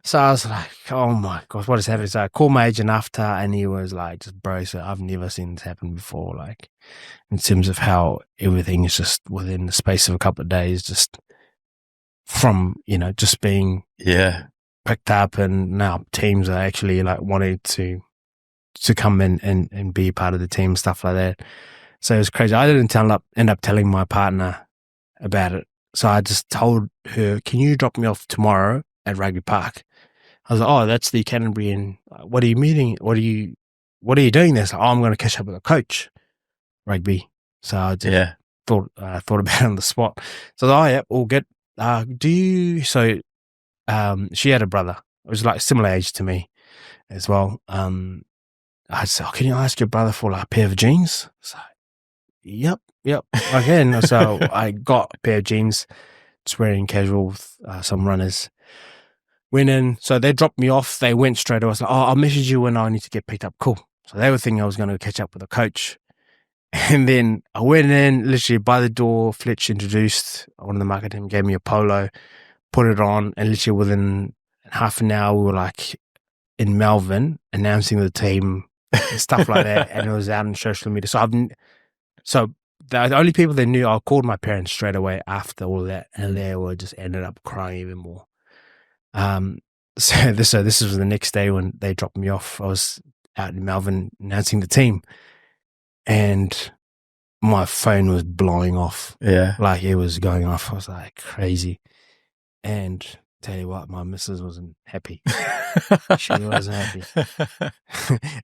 Speaker 2: So I was like, oh my gosh, what is happening? So I called my agent after, and he was like, just bro, so I've never seen this happen before. Like, in terms of how everything is just within the space of a couple of days, just from, just being picked up, and now teams are actually like wanting to come in and be part of the team, stuff like that. So it was crazy. I didn't end up telling my partner about it. So I just told her, can you drop me off tomorrow at Rugby Park? I was like, oh, that's the Canterbury, and what are you meeting? What are you doing there? So, I'm going to catch up with a coach, rugby. So I just thought about it on the spot. So I was like, oh, yeah, all good. She had a brother. It was like similar age to me as well. I said, oh, can you ask your brother for like a pair of jeans? So, yep. Again, so I got a pair of jeans, just wearing casual with some runners. Went in, so they dropped me off. They went straight away. I was like, oh, I'll message you when I need to get picked up. Cool. So they were thinking I was going to catch up with a coach. And then I went in, literally by the door, Fletch introduced one of the marketing, gave me a polo, put it on, and literally within half an hour, we were like in Melbourne announcing the team and stuff like that. And it was out on social media. So the only people that knew, I called my parents straight away after all that, and they were just ended up crying even more. So this was the next day when they dropped me off. I was out in Melbourne announcing the team, and my phone was blowing off. Yeah. Like it was going off. I was like crazy. And tell you what, my missus wasn't happy. She wasn't happy.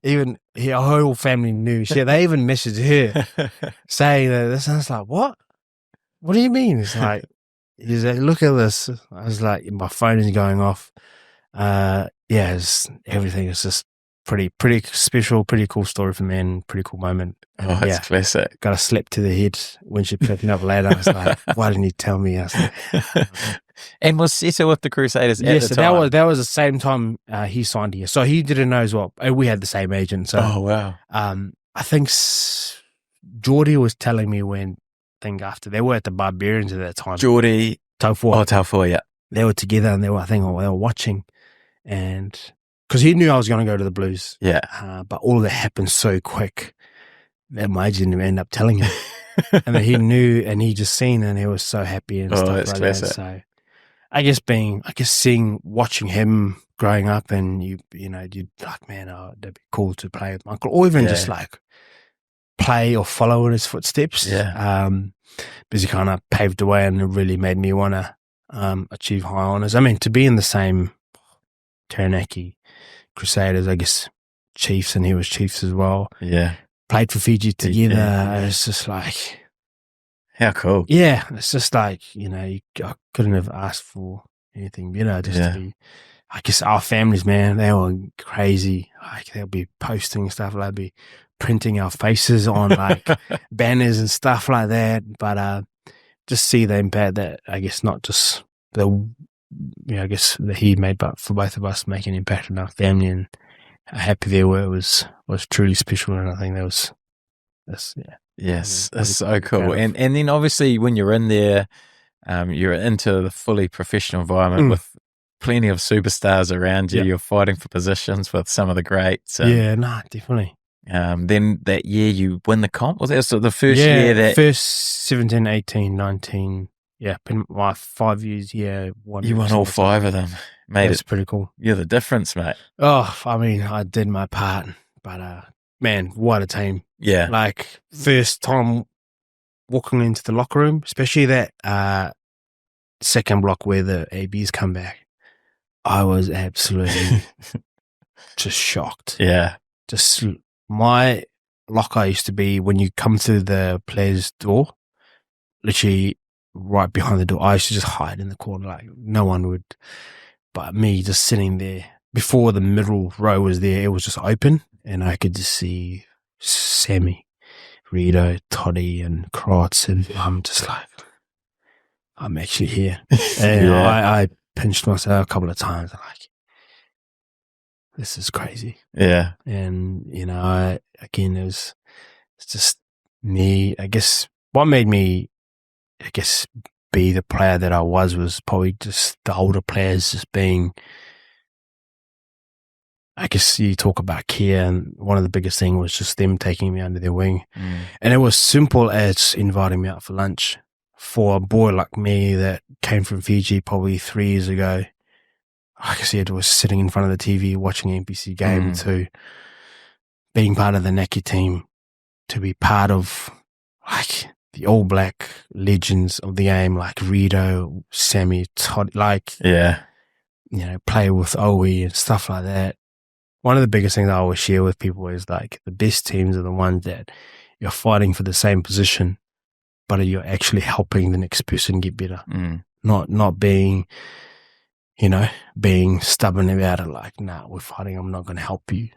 Speaker 2: Even her whole family knew. They even messaged her saying that this. I was like, what? What do you mean? It's like, he's like, look at this. I was like, my phone is going off. Everything is just pretty special, pretty cool story for me, and pretty cool moment.
Speaker 1: Oh, it's classic.
Speaker 2: Got a slap to the head when she picked me up later. I was like, why didn't you tell me? I was like,
Speaker 1: And was Seto with the Crusaders at
Speaker 2: Yes,
Speaker 1: the
Speaker 2: so
Speaker 1: time?
Speaker 2: that was the same time he signed here. So he didn't know as well. We had the same agent. So
Speaker 1: Oh, wow.
Speaker 2: I think Geordie was telling me after they were at the Barbarians at that time.
Speaker 1: Geordie.
Speaker 2: Taufua.
Speaker 1: Oh, Taufua, yeah.
Speaker 2: They were together and they were watching, and because he knew I was going to go to the Blues.
Speaker 1: Yeah.
Speaker 2: But all of that happened so quick that my agent didn't end up telling him. And then he knew, and he just seen, and he was so happy and stuff
Speaker 1: that's
Speaker 2: like
Speaker 1: classic.
Speaker 2: that. So I guess watching him growing up, and you'd like, man, that'd be cool to play with Michael, or even just like play or follow in his footsteps.
Speaker 1: Yeah.
Speaker 2: Because he kind of paved the way, and it really made me want to achieve high honours. I mean, to be in the same Taranaki Crusaders, I guess Chiefs, and he was Chiefs as well.
Speaker 1: Yeah.
Speaker 2: Played for Fiji together.
Speaker 1: Yeah.
Speaker 2: It's just like,
Speaker 1: how cool.
Speaker 2: Yeah, it's just like, I couldn't have asked for anything, just to be. I guess our families, man, they were crazy. Like, they'll be posting stuff, they'll be printing our faces on like banners and stuff like that. But just see the impact that, I guess, not just I guess that he made, but for both of us, making an impact on our family, and how happy they were was truly special. And I think that's
Speaker 1: Yes,
Speaker 2: really
Speaker 1: that's so cool. And then obviously when you're in there, you're into the fully professional environment with plenty of superstars around you.
Speaker 2: Yeah.
Speaker 1: You're fighting for positions with some of the greats.
Speaker 2: Definitely.
Speaker 1: Then that year you win the comp. Was that so the first year that
Speaker 2: first 17, 18, 19? Yeah, my 5 years. Yeah,
Speaker 1: you won all 5 of them, mate.
Speaker 2: That's pretty cool.
Speaker 1: You're the difference, mate.
Speaker 2: Oh, I mean, I did my part, but man, what a team!
Speaker 1: Yeah,
Speaker 2: like first time walking into the locker room, especially that second block where the ABs come back. I was absolutely just shocked.
Speaker 1: Yeah,
Speaker 2: just my locker used to be when you come through the player's door, literally right behind the door. I used to just hide in the corner, like no one would. But me just sitting there before the middle row was there, it was just open, and I could just see Sammy, Rito, Toddy, and Krotz, and I'm just like, I'm actually here. And I pinched myself a couple of times, like, this is crazy.
Speaker 1: Yeah.
Speaker 2: And, it's just me. I guess what made me, be the player that I was probably just the older players just being, I guess you talk about care, and one of the biggest things was just them taking me under their wing. And it was simple as inviting me out for lunch. For a boy like me that came from Fiji probably 3 years ago, like I said, was sitting in front of the TV watching an NPC game, to being part of the Naki team, to be part of like the All Black legends of the game, like Rito, Sammy, Todd, like, play with Owe and stuff like that. One of the biggest things I always share with people is like the best teams are the ones that you're fighting for the same position, but you're actually helping the next person get better. Not being, being stubborn about it. Like, nah, we're fighting. I'm not going to help you.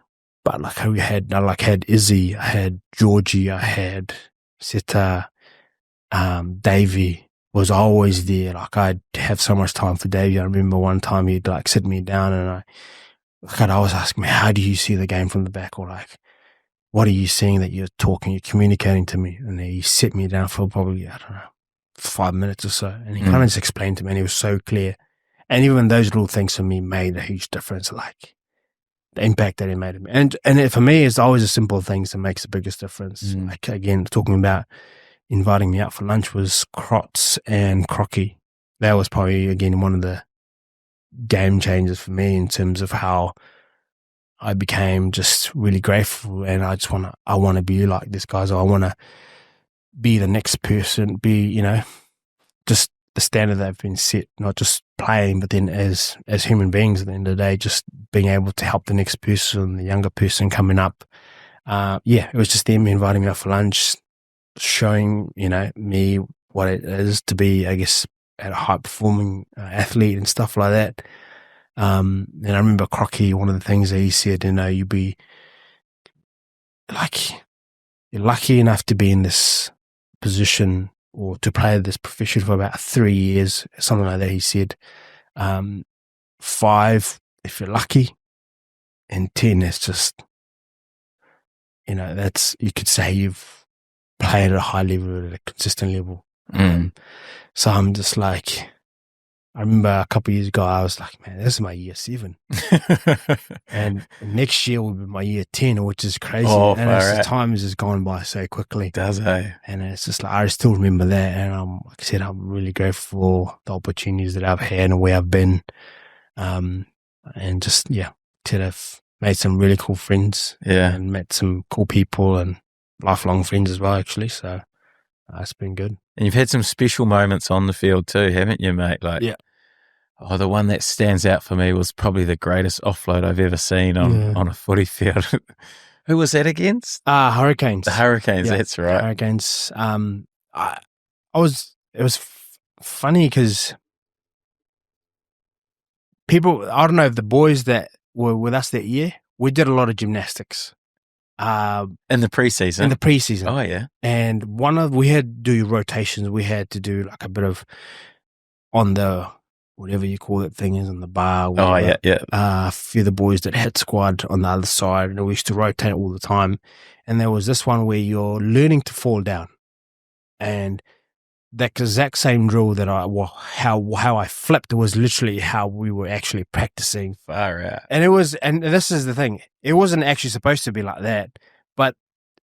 Speaker 2: But like I had Izzy, I had Georgie, I had Seta, Davey was always there. Like, I'd have so much time for Davey. I remember one time he'd like sit me down, and I'd always ask me, how do you see the game from the back? Or like, what are you seeing that you're communicating to me? And he sit me down for probably, I don't know, 5 minutes or so. And he kind of just explained to me, and he was so clear. And even those little things for me made a huge difference, like the impact that it made on me. And for me, it's always the simple things that makes the biggest difference. Like, again, talking about inviting me out for lunch was Krotz and Crocky. That was probably, again, one of the game changers for me in terms of how I became just really grateful. And I want to be like this guys. I want to be the next person, just the standard that have been set, not just playing, but then as human beings at the end of the day, just being able to help the next person, the younger person coming up. It was just them inviting me out for lunch, showing, me what it is to be, I guess, at a high performing athlete and stuff like that. And I remember Crocky, one of the things that he said, you'd be like, you're lucky enough to be in this position or to play this profession for about 3 years, something like that, he said. 5, if you're lucky, and 10 is just, that's, you could say you've played at a high level, at a consistent level. So I'm just like, I remember a couple of years ago, I was like, man, this is my year 7. And next year will be my year 10, which is crazy. And the time has just gone by so quickly.
Speaker 1: Does, eh?
Speaker 2: And it's just like, I still remember that. And like I said, I'm really grateful for the opportunities that I've had and where I've been. And just, to have made some really cool friends.
Speaker 1: Yeah.
Speaker 2: And met some cool people and lifelong friends as well, actually. So it's been good.
Speaker 1: And you've had some special moments on the field too, haven't you, mate? Like, the one that stands out for me was probably the greatest offload I've ever seen on a footy field. Who was that against?
Speaker 2: Hurricanes.
Speaker 1: The Hurricanes, that's right.
Speaker 2: Hurricanes. It was funny because people, I don't know if the boys that were with us that year, we did a lot of gymnastics.
Speaker 1: In the preseason?
Speaker 2: Oh,
Speaker 1: yeah.
Speaker 2: And we had to do rotations. We had to do like a bit of on the, whatever you call that thing is, on the bar. Whatever.
Speaker 1: Oh, yeah.
Speaker 2: A few of the boys that had squad on the other side, and we used to rotate all the time. And there was this one where you're learning to fall down. And that exact same drill that how I flipped was literally how we were actually practicing.
Speaker 1: Far out.
Speaker 2: And this is the thing, it wasn't actually supposed to be like that, but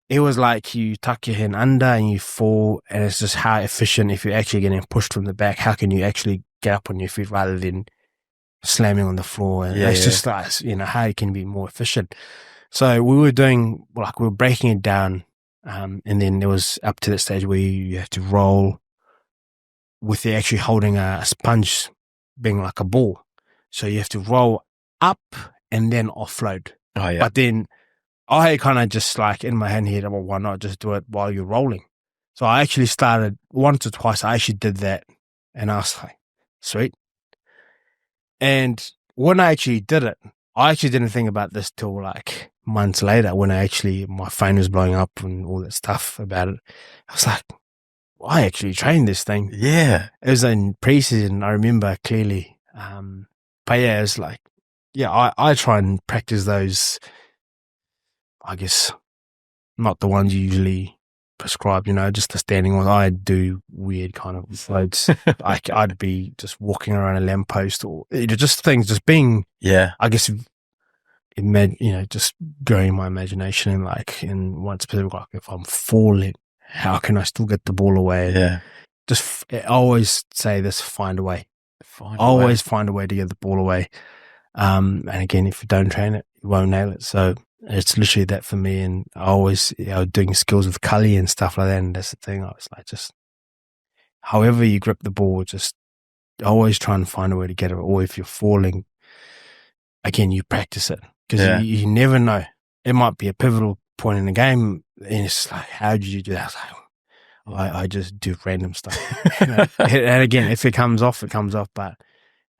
Speaker 2: it was like you tuck your hand under and you fall, and it's just how efficient, if you're actually getting pushed from the back, how can you actually get up on your feet rather than slamming on the floor? And it's just like, how you can be more efficient. So we were breaking it down, and then there was up to that stage where you have to roll with the actually holding a sponge being like a ball. So you have to roll up and then offload.
Speaker 1: Oh, yeah.
Speaker 2: But then I kind of just like in my head here, well, why not just do it while you're rolling? So I actually started once or twice. I actually did that, and I was like, sweet. And when I actually did it, I actually didn't think about this till like months later when my phone was blowing up and all that stuff about it. I was like, I actually trained this thing.
Speaker 1: Yeah.
Speaker 2: It was in preseason, I remember clearly. But yeah, it was like, I try and practice those, I guess, not the ones you usually prescribe, just the standing ones. I do weird kind of floats. I'd be just walking around a lamppost or just things, just being, I guess, just growing my imagination and like in one specific, like if I'm falling, how can I still get the ball away?
Speaker 1: Yeah.
Speaker 2: Just always say this, find a way. Find a way to get the ball away. And again, if you don't train it, you won't nail it. So it's literally that for me. And I always, doing skills with Cully and stuff like that. And that's the thing. I was like, just however you grip the ball, just always try and find a way to get it. Or if you're falling, again, you practice it because you never know. It might be a pivotal point in the game. And it's like, how did you do that? I was like, I just do random stuff. And again, if it comes off, it comes off. But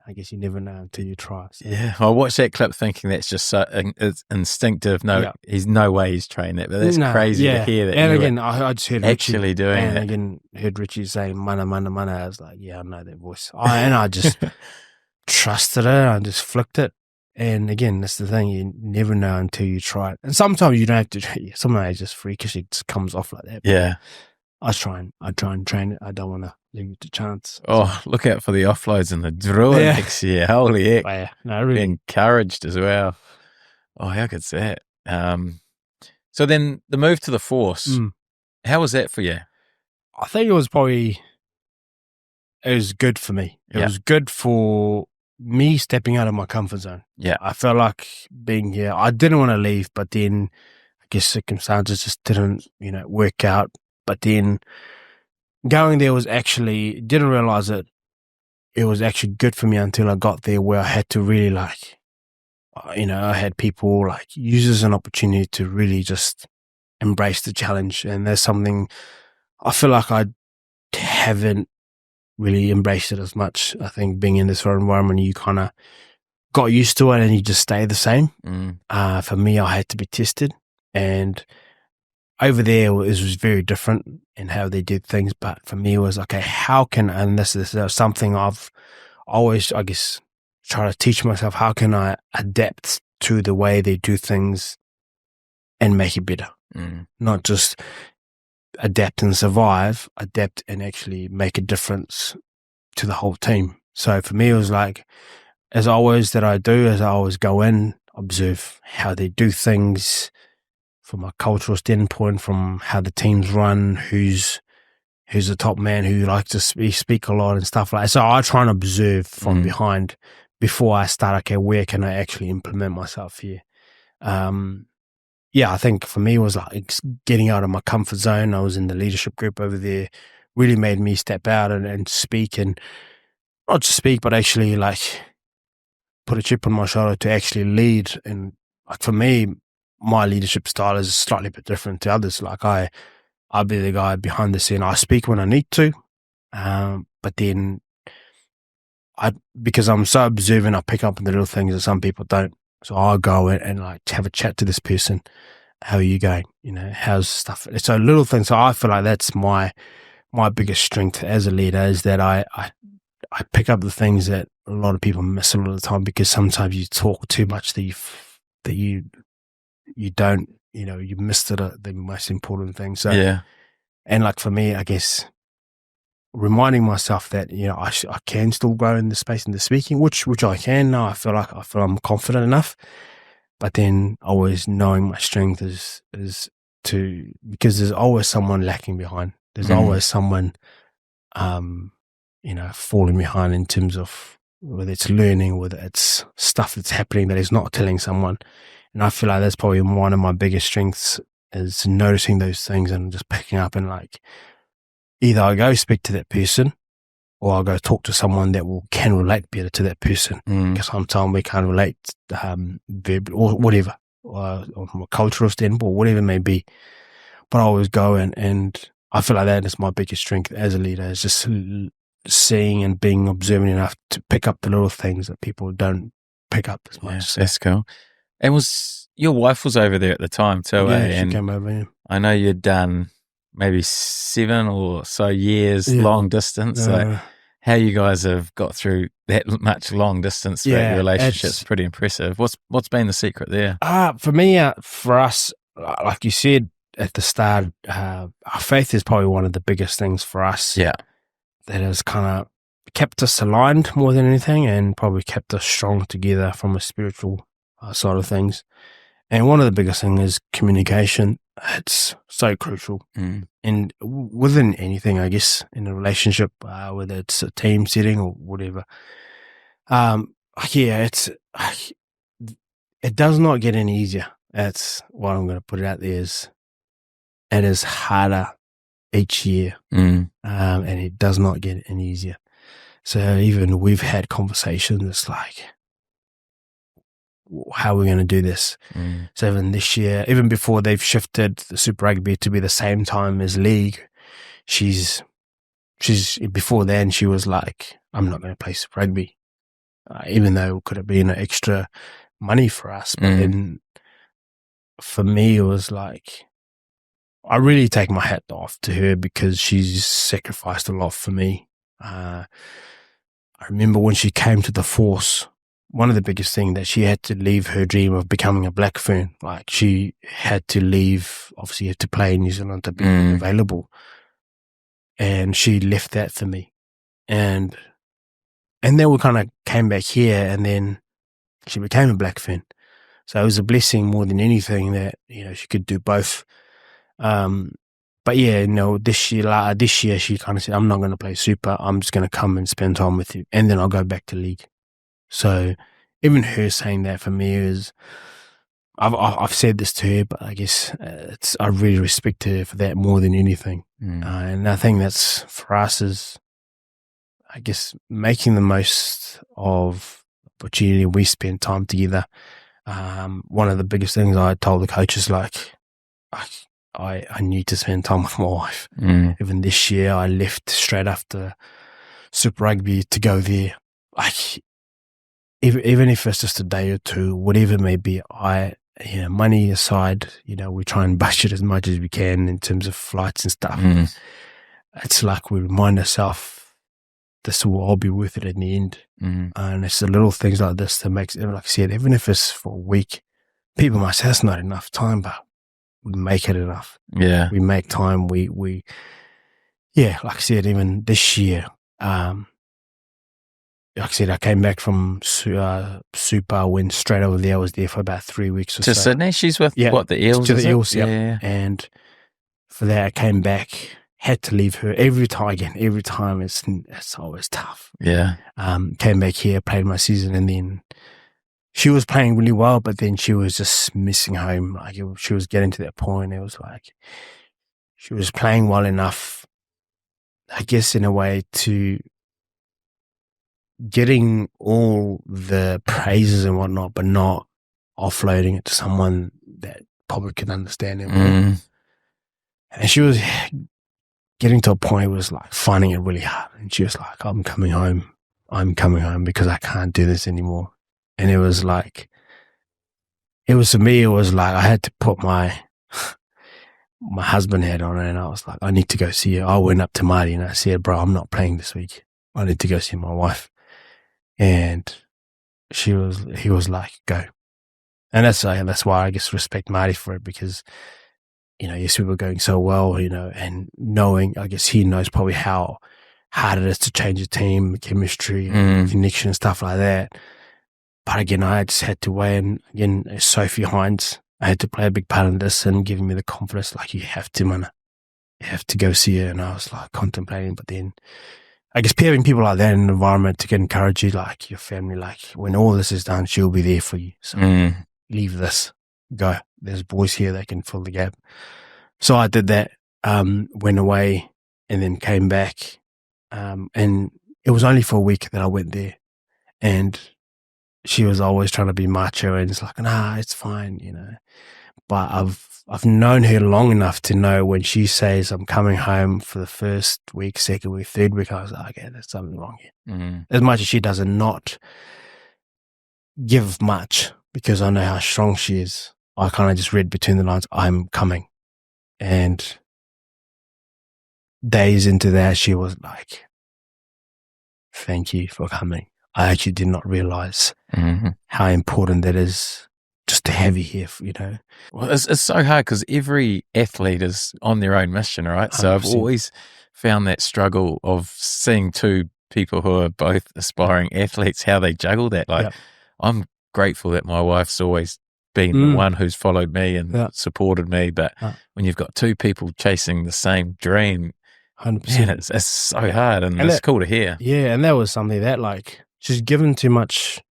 Speaker 2: I guess you never know until you try. So.
Speaker 1: Yeah, I watched that clip thinking that's just so it's instinctive. He's no way he's trained that, but that's crazy to hear that.
Speaker 2: And again, I just heard
Speaker 1: actually
Speaker 2: Richie
Speaker 1: doing
Speaker 2: and
Speaker 1: that.
Speaker 2: Again, heard Richie saying mana mana mana. I was like, I know that voice. And I just trusted it. I just flicked it. And again, that's the thing. You never know until you try it. And sometimes you don't have to. Sometimes it's just freakish. It just comes off like that.
Speaker 1: Yeah.
Speaker 2: I try and train it. I don't want to leave it to chance.
Speaker 1: Oh, look out for the offloads and the Drua next year. Holy heck.
Speaker 2: Oh, yeah. No, really.
Speaker 1: Encouraged as well. Oh, how good's that? So then the move to the Force, how was that for you?
Speaker 2: I think it was good for me. It was good for me stepping out of my comfort zone.
Speaker 1: Yeah.
Speaker 2: I felt like being here. I didn't want to leave, but then I guess circumstances just didn't, work out. But then going there was actually, didn't realize it was actually good for me until I got there, where I had to really I had people use as an opportunity to really just embrace the challenge. And there's something I feel like I haven't really embraced it as much. I think being in this sort of environment, you kind of got used to it and you just stay the same. For me, I had to be tested, and over there, it was very different in how they did things. But for me, it was, okay, how can, and this is something I've always, I guess, try to teach myself, how can I adapt to the way they do things and make it better? Not just adapt and survive, adapt and actually make a difference to the whole team. So for me, it was like, as always I always go in, observe how they do things from a cultural standpoint, from how the teams run, who's the top man, who likes to speak a lot and stuff like that. So I try and observe from behind before I start, okay, where can I actually implement myself here? I think for me it was like getting out of my comfort zone. I was in the leadership group over there, really made me step out and speak, and not just speak, but actually like put a chip on my shoulder to actually lead. And like for me, my leadership style is slightly bit different to others. Like I'll be the guy behind the scene. I speak when I need to, but then because I'm so observant, I pick up on the little things that some people don't. So I'll go and like have a chat to this person. How are you going? You know, how's stuff? So little things. So I feel like that's my biggest strength as a leader, is that I pick up the things that a lot of people miss a lot of the time, because sometimes you talk too much that you don't, you know, you missed the most important thing. So
Speaker 1: Yeah.
Speaker 2: And like for me, I guess reminding myself that, you know, I can still grow in the space in the speaking, which I can now. I feel I'm confident enough, but then always knowing my strength is to, because there's always someone lacking behind. There's always someone, you know, falling behind in terms of whether it's learning, whether it's stuff that's happening that is not telling someone. And I feel like that's probably one of my biggest strengths, is noticing those things and just picking up, and like either I go speak to that person, or I'll go talk to someone that can relate better to that person, because sometimes we can't relate verbally or whatever, or from a cultural standpoint, or whatever it may be. But I always go and I feel like that is my biggest strength as a leader, is just seeing and being observant enough to pick up the little things that people don't pick up as much.
Speaker 1: Yes, that's cool. And your wife was over there at the time too,
Speaker 2: Yeah,
Speaker 1: eh?
Speaker 2: she
Speaker 1: And
Speaker 2: came over, yeah.
Speaker 1: I know you'd done maybe 7 or so years long distance. Like, how you guys have got through that much long distance throughout your relationship's pretty impressive. What's been the secret there?
Speaker 2: For me, for us, like you said at the start, our faith is probably one of the biggest things for us.
Speaker 1: Yeah.
Speaker 2: That has kind of kept us aligned more than anything, and probably kept us strong together from a spiritual side of things. And one of the biggest things is communication. It's so crucial. And within anything, I guess, in a relationship, whether it's a team setting or whatever. It does not get any easier. That's what I'm going to put it out there, is it is harder each year. And it does not get any easier. So even we've had conversations, it's like, how are we going to do this? So even this year, even before they've shifted the Super Rugby to be the same time as league, she's before then she was like, I'm not going to play Super Rugby, even though it could have been extra money for us. But then for me, it was like, I really take my hat off to her, because she's sacrificed a lot for me. I remember when she came to the force, one of the biggest things that she had to leave her dream of becoming a black fern. Like she had to leave, obviously had to play in New Zealand to be available. And she left that for me. And then we kind of came back here, and then she became a black fern. So it was a blessing more than anything that, you know, she could do both. But yeah, you know, this year she kind of said, I'm not going to play Super. I'm just going to come and spend time with you, and then I'll go back to league. So even her saying that for me is, I've said this to her, but I guess I really respect her for that more than anything. And I think that's for us is, I guess, making the most of the opportunity we spend time together. One of the biggest things I told the coaches, like, I need to spend time with my wife. Even this year, I left straight after Super Rugby to go there. Like, even if it's just a day or two, whatever it may be, I money aside, we try and budget as much as we can in terms of flights and stuff. It's like we remind ourselves this will all be worth it in the end. And it's the little things like this that makes it, like I said, even if it's for a week, people might say that's not enough time, but we make it enough.
Speaker 1: Yeah.
Speaker 2: We make time. We like I said, even this year, like I said, I came back from Super, went straight over there. I was there for about 3 weeks or so.
Speaker 1: To Sydney? She's with the Eels?
Speaker 2: To the Eels,
Speaker 1: yeah.
Speaker 2: And for that, I came back, had to leave her every time. It's always tough.
Speaker 1: Yeah.
Speaker 2: Came back here, played my season, and then she was playing really well, but then she was just missing home. Like she was getting to that point. It was like she was playing well enough, I guess, in a way, to getting all the praises and whatnot, but not offloading it to someone that probably could understand it more. And she was getting to a point where it was like finding it really hard. And she was like, I'm coming home because I can't do this anymore. And it was like, for me, it was like I had to put my husband hat on and I was like, I need to go see her. I went up to Marty and I said, bro, I'm not playing this week. I need to go see my wife. And he was like, go. And that's why I guess respect Marty for it, because, yes, we were going so well, and knowing, I guess he knows probably how hard it is to change a team, chemistry, and connection and stuff like that. But again, I just had to weigh in. Again, Sophie Hines, I had to play a big part in this and giving me the confidence, like, you have to, man. You have to go see her. And I was like contemplating, but then I guess having people like that in an environment to encourage you, like your family, like when all this is done, she'll be there for you. So leave this, go. There's boys here that can fill the gap. So I did that, went away and then came back. And it was only for a week that I went there. And she was always trying to be macho and it's like, nah, it's fine, But I've known her long enough to know when she says I'm coming home for the first week, second week, third week, I was like, okay, there's something wrong here. As much as she does not give much, because I know how strong she is, I kind of just read between the lines, I'm coming. And days into that, she was like, thank you for coming. I actually did not realize how important that is just to have you here,
Speaker 1: Well, it's so hard because every athlete is on their own mission, right? 100%. So I've always found that struggle of seeing two people who are both aspiring athletes, how they juggle that. Like, I'm grateful that my wife's always been the one who's followed me and supported me. But when you've got two people chasing the same dream,
Speaker 2: 100%,
Speaker 1: man, it's so hard, and it's cool to hear.
Speaker 2: Yeah, and that was something that, like, she's given too much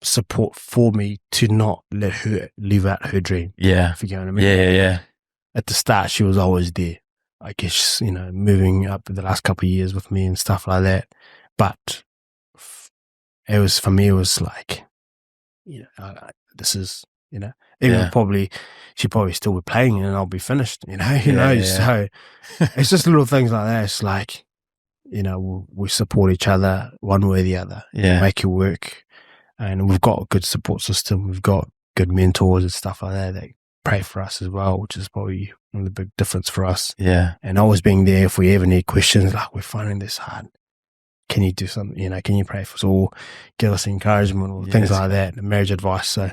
Speaker 2: support for me to not let her live out her dream. Yeah. If you get what I mean.
Speaker 1: Yeah.
Speaker 2: At the start, she was always there. I guess, moving up the last couple of years with me and stuff like that. But it was, for me, it was like, this is, even probably, she probably still be playing and I'll be finished, who knows? So it's just little things like that. It's like, we support each other one way or the other. Make it work. And we've got a good support system. We've got good mentors and stuff like that pray for us as well, which is probably one of the big difference for us. Yeah. And always being there if we ever need questions, like, we're finding this hard. Can you do something? Can you pray for us, or give us encouragement, or things like that, marriage advice. So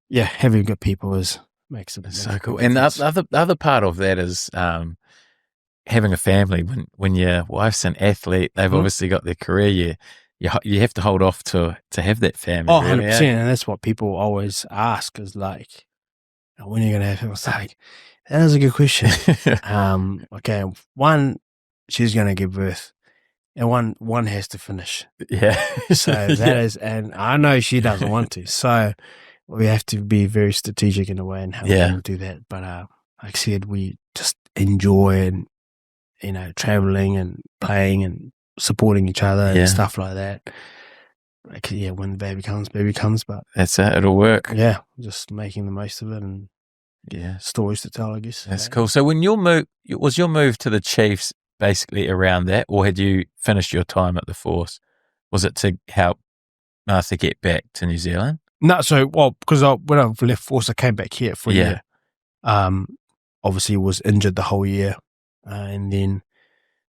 Speaker 2: yeah, having good people makes it
Speaker 1: so cool. And the other part of that is having a family. When your wife's an athlete, they've obviously got their career. You have to hold off to have that family.
Speaker 2: Oh, 100%. And that's what people always ask is like, when are you going to have him? It's like, that is a good question. Okay, one, she's going to give birth, and one has to finish. Yeah. So that is, and I know she doesn't want to. So we have to be very strategic in a way and how we do that. But like I said, we just enjoy and, traveling and playing and supporting each other and stuff like that. Like, when the baby comes, but
Speaker 1: that's it. It'll work.
Speaker 2: Yeah, just making the most of it and stories to tell, I guess.
Speaker 1: That's cool. So when was your move to the Chiefs basically around that, or had you finished your time at the Force? Was it to help Martha get back to New Zealand?
Speaker 2: No, so, because when I left force, I came back here for a year. Obviously was injured the whole year. And then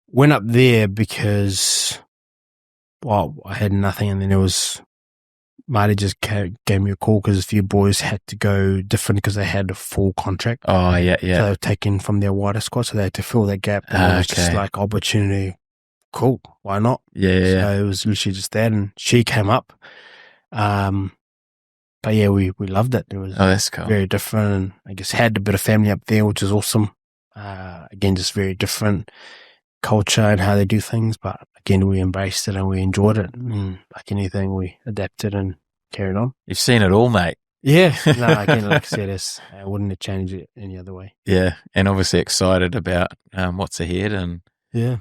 Speaker 2: went up there because, I had nothing. And then Marty just gave me a call because a few boys had to go different because they had a full contract.
Speaker 1: Oh, yeah.
Speaker 2: So they were taken from their wider squad, so they had to fill that gap. And it was just like opportunity. Cool, why not?
Speaker 1: Yeah.
Speaker 2: So it was literally just that, and she came up. But yeah, we loved it. It was
Speaker 1: that's cool.
Speaker 2: very different, and I guess had a bit of family up there, which is awesome. Again, just very different culture and how they do things, but again, we embraced it and we enjoyed it. And like anything, we adapted and carried on.
Speaker 1: You've seen it all, mate.
Speaker 2: Yeah, no, again, like I said, I wouldn't have changed it any other way.
Speaker 1: Yeah, and obviously excited about what's ahead. And
Speaker 2: yeah,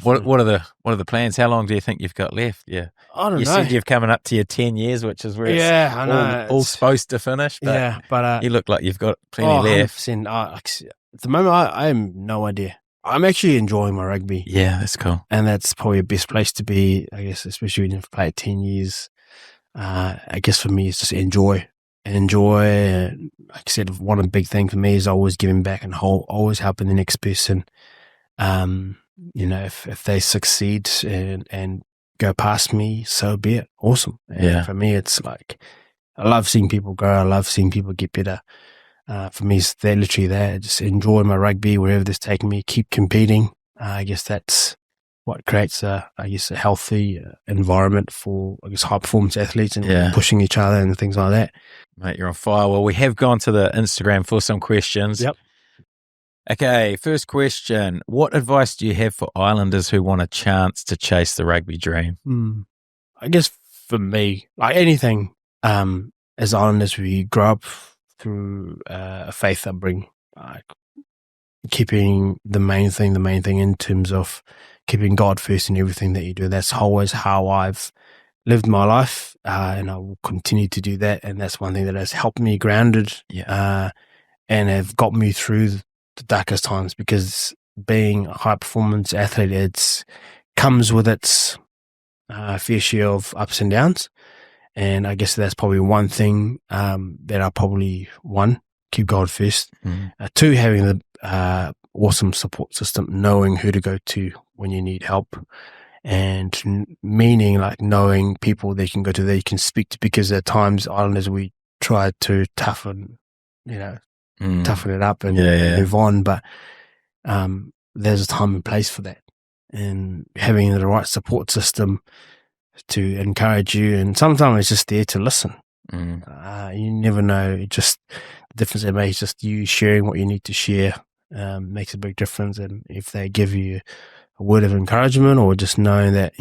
Speaker 1: what are the plans? How long do you think you've got left? Yeah,
Speaker 2: I don't know.
Speaker 1: You said you're coming up to your 10 years, which is where
Speaker 2: I know.
Speaker 1: all supposed to finish. But you look like you've got plenty left.
Speaker 2: 100%. At the moment, I have no idea. I'm actually enjoying my rugby.
Speaker 1: Yeah, that's cool.
Speaker 2: And that's probably the best place to be, I guess, especially when you've played 10 years. I guess for me, it's just enjoy. Like I said, one of the big things for me is always giving back and always helping the next person. If they succeed and go past me, so be it. Awesome. And for me, it's like, I love seeing people grow. I love seeing people get better. For me, they're literally there. Just enjoy my rugby wherever it's taking me. Keep competing. I guess that's what creates a healthy environment for, high performance athletes and pushing each other and things like that.
Speaker 1: Mate, you're on fire. Well, we have gone to the Instagram for some questions.
Speaker 2: Yep.
Speaker 1: Okay, first question. What advice do you have for Islanders who want a chance to chase the rugby dream?
Speaker 2: I guess for me, like anything, as Islanders, we grow up through a faith upbringing, like keeping the main thing in terms of keeping God first in everything that you do. That's always how I've lived my life, and I will continue to do that. And that's one thing that has helped me grounded, and have got me through the darkest times, because being a high performance athlete, it comes with its fair share of ups and downs. And I guess that's probably one thing that I probably, one, keep God first. Two, having the awesome support system, knowing who to go to when you need help, and meaning like knowing people that you can go to, that you can speak to, because at times Islanders, we try to toughen it up and move on, but there's a time and place for that, and having the right support system to encourage you, and sometimes it's just there to listen. You never know, just the difference it makes, just you sharing what you need to share makes a big difference. And if they give you a word of encouragement, or just knowing that,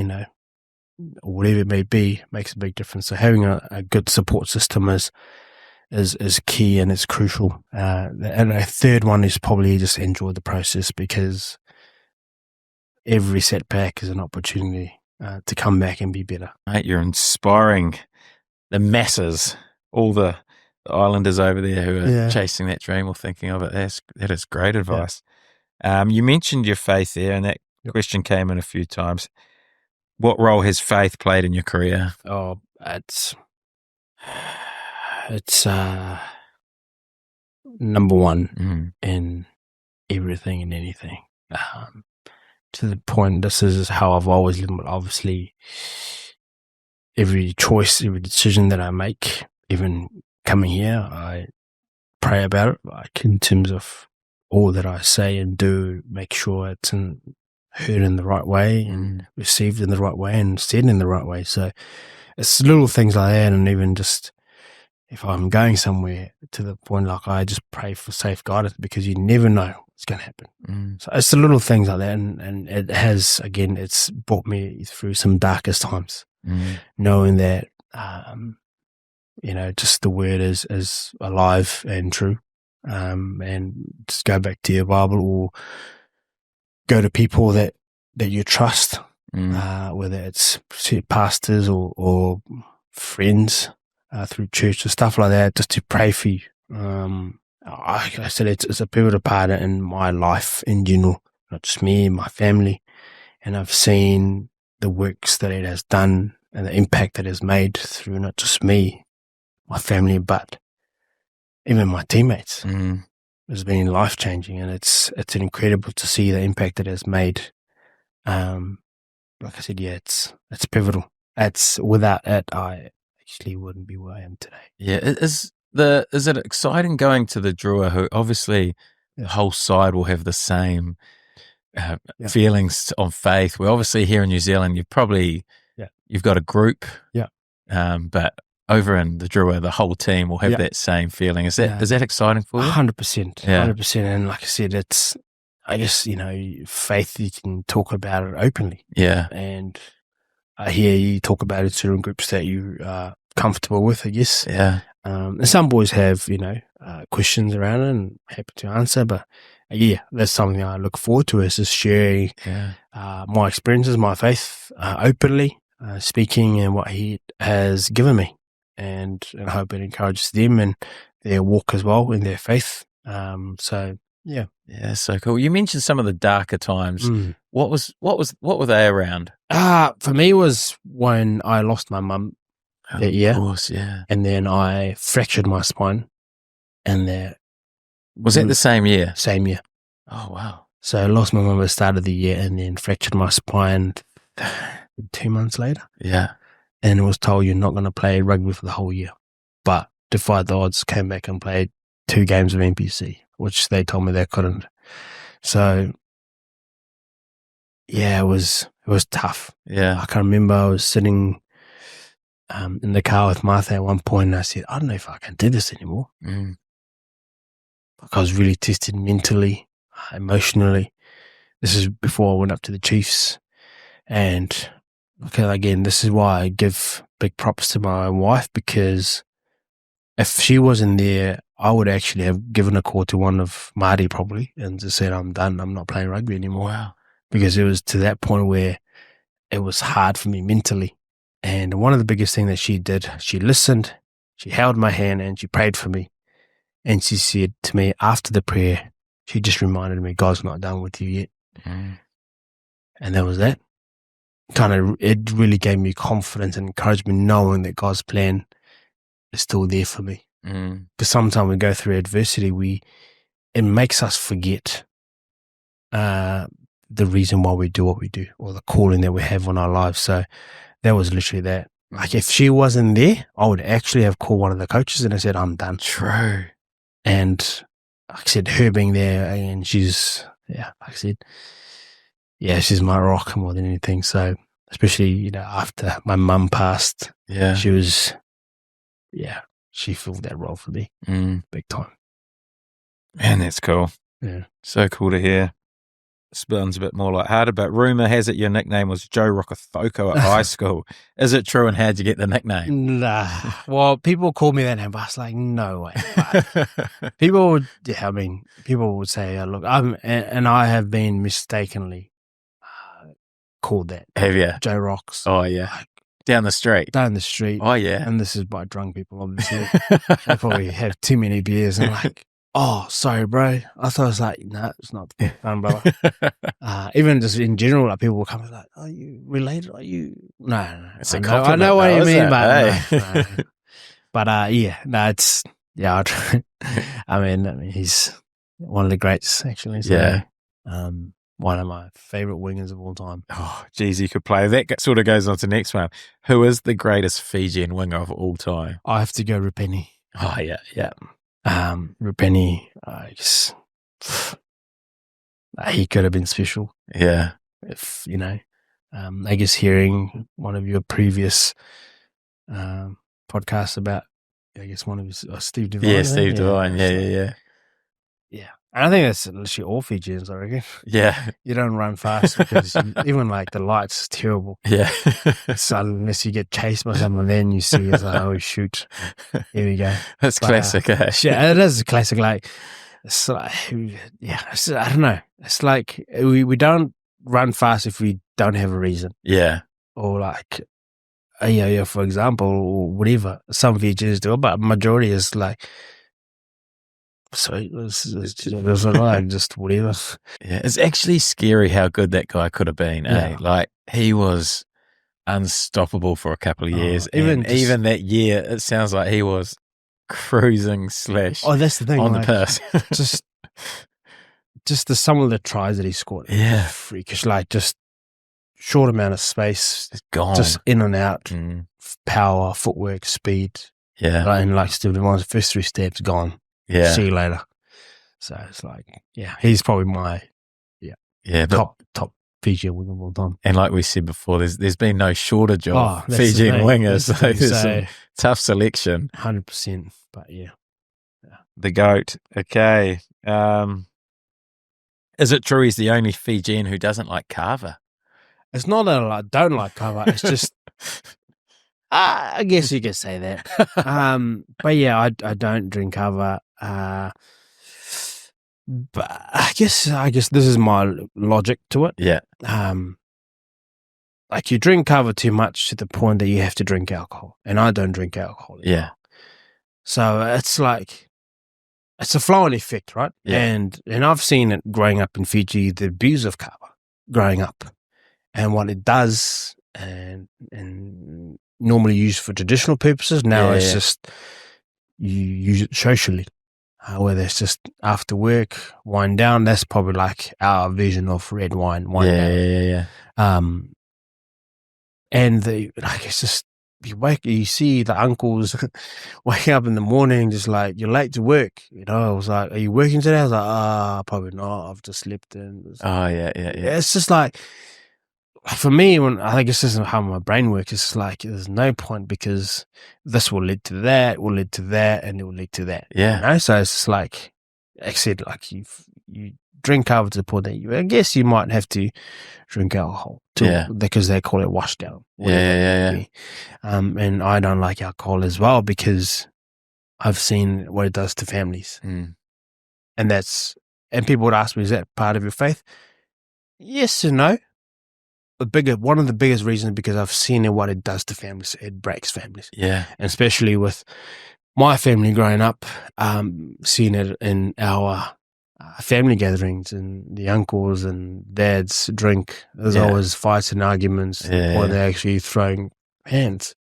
Speaker 2: whatever it may be, makes a big difference. So having a good support system is key, and it's crucial. And a third one is probably just enjoy the process, because every setback is an opportunity to come back and be better.
Speaker 1: Mate, you're inspiring the masses, all the Islanders over there who are chasing that dream or thinking of it. That is great advice. You mentioned your faith there, and that question came in a few times. What role has faith played in your career?
Speaker 2: Oh, it's number one in everything and anything. To the point, this is how I've always lived. Obviously, every choice, every decision that I make, even coming here, I pray about it, like in terms of all that I say and do, make sure it's heard in the right way and received in the right way and said in the right way. So it's little things like that, and even just if I'm going somewhere, to the point, like, I just pray for safe guidance, because you never know what's going to happen. So it's the little things like that, and it has, again, it's brought me through some darkest times, knowing that, just the word is alive and true, and just go back to your Bible, or go to people that you trust, whether it's pastors or friends, through church or stuff like that, just to pray for you. I said it's a pivotal part in my life in general, not just me, my family, and I've seen the works that it has done and the impact that it has made through not just me, my family, but even my teammates.
Speaker 1: Mm.
Speaker 2: It's been life-changing, and it's incredible to see the impact it has made. Like I said, yeah, it's pivotal. It's without it, I actually wouldn't be where I am today.
Speaker 1: Yeah, is it exciting going to the Drua, who obviously the whole side will have the same feelings on faith? We're obviously here in New Zealand, you've got a group, but over in the Drua, the whole team will have that same feeling. Is that exciting for you?
Speaker 2: 100%, 100%. And like I said, it's, I guess, faith, you can talk about it openly.
Speaker 1: Yeah.
Speaker 2: And I hear you talk about it certain groups that you are comfortable with, I guess.
Speaker 1: Yeah.
Speaker 2: And some boys have, questions around it and happy to answer. But that's something I look forward to, is just sharing my experiences, my faith openly, speaking and what he has given me. And I hope it encourages them in their walk as well, in their faith. Yeah,
Speaker 1: so cool. You mentioned some of the darker times. What were they around?
Speaker 2: For me, it was when I lost my mum that year.
Speaker 1: Of course, yeah.
Speaker 2: And then I fractured my spine. And
Speaker 1: was that the same year?
Speaker 2: Same year.
Speaker 1: Oh wow!
Speaker 2: So I lost my mum at the start of the year, and then fractured my spine 2 months later.
Speaker 1: Yeah.
Speaker 2: And was told you're not going to play rugby for the whole year. But defied the odds, came back and played 2 games of NPC, which they told me they couldn't. So, yeah, it was tough.
Speaker 1: Yeah.
Speaker 2: I can remember I was sitting in the car with Martha at one point, and I said, I don't know if I can do this anymore. Like, I was really tested mentally, emotionally. This is before I went up to the Chiefs. And again, this is why I give big props to my wife, because if she wasn't there, I would actually have given a call to one of Māori probably and just said, I'm done. I'm not playing rugby anymore.
Speaker 1: Wow.
Speaker 2: Because it was to that point where it was hard for me mentally. And one of the biggest things that she did, she listened, she held my hand, and she prayed for me. And she said to me after the prayer, she just reminded me, God's not done with you yet. And that was that. It really gave me confidence and encouragement, knowing that God's plan is still there for me. Because sometimes we go through adversity, it makes us forget the reason why we do what we do, or the calling that we have on our lives. So that was literally that. Like, if she wasn't there, I would actually have called one of the coaches and I said, I'm done.
Speaker 1: True.
Speaker 2: And like I said, her being there, and she's my rock more than anything. So especially, after my mum passed, she was, she filled that role for me big time.
Speaker 1: Man, that's cool.
Speaker 2: Yeah.
Speaker 1: So cool to hear. Sounds a bit more lighthearted, but rumour has it your nickname was Joe Rokafoko at high school. Is it true, and how'd you get the nickname?
Speaker 2: Nah. Well, people call me that name, but I was like, no way. People would say, look, and I have been mistakenly called that.
Speaker 1: Have you?
Speaker 2: Joe Rocks.
Speaker 1: Oh, yeah. Down the street.
Speaker 2: Down the street.
Speaker 1: Oh, yeah.
Speaker 2: And this is by drunk people, obviously. They probably have too many beers and like, oh, sorry, bro. I thought it was like, no, it's not the umbrella. Even just in general, like, people will come and like, are you related? Are you? No.
Speaker 1: It's a
Speaker 2: I
Speaker 1: compliment,
Speaker 2: know what you mean, but
Speaker 1: hey?
Speaker 2: no. But it's, I mean, he's one of the greats, actually. So,
Speaker 1: Yeah.
Speaker 2: One of my favorite wingers of all time.
Speaker 1: Oh, geez, you could play. That sort of goes on to the next one. Who is the greatest Fijian winger of all time?
Speaker 2: I have to go Rupeni.
Speaker 1: Oh, yeah.
Speaker 2: Rupeni, I guess, he could have been special.
Speaker 1: Yeah.
Speaker 2: If, I guess hearing one of your previous podcasts about, I guess one of his, Steve Devine.
Speaker 1: Yeah, Steve Devine. Yeah.
Speaker 2: Yeah. And I think that's literally all Fijians, I reckon.
Speaker 1: Yeah.
Speaker 2: You don't run fast because even like the lights is terrible.
Speaker 1: Yeah.
Speaker 2: So unless you get chased by someone, then you see it's like, oh, shoot. Here we go.
Speaker 1: That's classic, eh?
Speaker 2: Yeah, it is a classic. Like, it's like, I don't know. It's like we don't run fast if we don't have a reason.
Speaker 1: Yeah.
Speaker 2: Or like, for example, or whatever. Some Fijians do it, but majority is like, so it's like just whatever.
Speaker 1: Yeah, it's actually scary how good that guy could have been.
Speaker 2: Yeah.
Speaker 1: Like, he was unstoppable for a couple of
Speaker 2: Oh,
Speaker 1: years.
Speaker 2: even
Speaker 1: And
Speaker 2: just-
Speaker 1: even that year, it sounds like he was cruising slash
Speaker 2: Oh, that's the thing.
Speaker 1: on
Speaker 2: like,
Speaker 1: the piss.
Speaker 2: just the some of the tries that he scored.
Speaker 1: Yeah.
Speaker 2: Freakish. Like just short amount of space,
Speaker 1: It's gone.
Speaker 2: just in and out,
Speaker 1: Mm.
Speaker 2: power, footwork, speed.
Speaker 1: Yeah.
Speaker 2: And like Stephen Vaughan's first 3 steps gone.
Speaker 1: Yeah.
Speaker 2: See you later. So it's like, yeah, he's probably my
Speaker 1: Yeah. But,
Speaker 2: top Fijian winger of all time.
Speaker 1: and like we said before, there's been no shortage of
Speaker 2: Oh, that's the
Speaker 1: Fijian
Speaker 2: thing.
Speaker 1: wingers.
Speaker 2: That's the
Speaker 1: So
Speaker 2: thing.
Speaker 1: there's
Speaker 2: So
Speaker 1: some tough selection.
Speaker 2: 100%. But yeah.
Speaker 1: The GOAT. Okay. Is it true he's the only Fijian who doesn't like kava?
Speaker 2: It's not that I don't like cover. It's just, I guess you could say that. But yeah, I don't drink cover. But I guess this is my logic to it.
Speaker 1: Yeah.
Speaker 2: Like you drink cover too much to the point that you have to drink alcohol, and I don't drink alcohol.
Speaker 1: Yeah.
Speaker 2: So it's like, it's a flow-on effect, right?
Speaker 1: Yeah.
Speaker 2: And I've seen it growing up in Fiji, the abuse of kava growing up, and what it does, and normally used for traditional purposes. Now
Speaker 1: Yeah,
Speaker 2: it's
Speaker 1: yeah.
Speaker 2: just you use it socially, whether it's just after work, wind down. That's probably like our version of red wine.
Speaker 1: Yeah.
Speaker 2: And it's just you see the uncles waking up in the morning, just like, you're late to work. I was like, are you working today? I was like, probably not. I've just slept in.
Speaker 1: Oh, yeah.
Speaker 2: It's just like, for me, when I think it's just how my brain works, it's like there's no point, because this will lead to that, will lead to that, and it will lead to that.
Speaker 1: Yeah.
Speaker 2: So it's just like I said, like you drink cover to the point that I guess you might have to drink alcohol too, because they call it wash down.
Speaker 1: Yeah.
Speaker 2: And I don't like alcohol as well, because I've seen what it does to families,
Speaker 1: Mm.
Speaker 2: and people would ask me, is that part of your faith? Yes and no. One of the biggest reasons, because I've seen what it does to families. It breaks families.
Speaker 1: Yeah.
Speaker 2: And especially with my family growing up, seeing it in our family gatherings, and the uncles and dads drink. There's always fights and arguments, or they're actually throwing hands.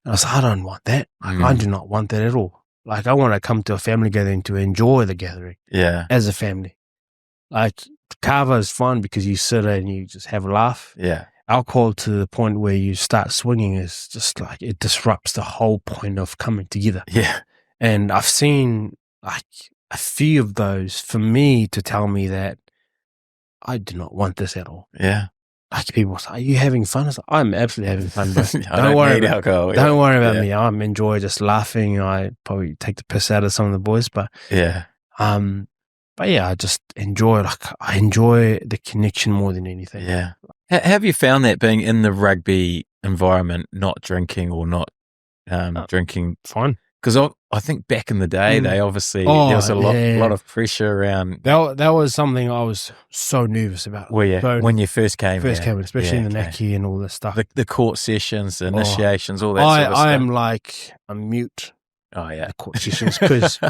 Speaker 2: And I was like, I don't want that. I do not want that at all. Like, I want to come to a family gathering to enjoy the gathering as a family. Like, kava is fun because you sit there and you just have a laugh.
Speaker 1: Yeah.
Speaker 2: Alcohol to the point where you start swinging is just like, it disrupts the whole point of coming together.
Speaker 1: Yeah.
Speaker 2: And I've seen like a few of those for me to tell me that I do not want this at all.
Speaker 1: Yeah.
Speaker 2: Like, people say, are you having fun? I was like, I'm absolutely having fun, but
Speaker 1: Don't worry about alcohol.
Speaker 2: Don't worry about me. I'm enjoy just laughing. I probably take the piss out of some of the boys, but yeah, I just enjoy, I enjoy the connection more than anything.
Speaker 1: Yeah. Have you found that being in the rugby environment, not drinking or not drinking?
Speaker 2: Fine.
Speaker 1: Because I think back in the day, they obviously, there was a lot of pressure around.
Speaker 2: That was something I was so nervous about.
Speaker 1: When you first came in,
Speaker 2: especially in the Naki and all this stuff.
Speaker 1: The court sessions, the initiations, all that sort of stuff.
Speaker 2: I am like a mute.
Speaker 1: Oh, yeah.
Speaker 2: The court sessions, because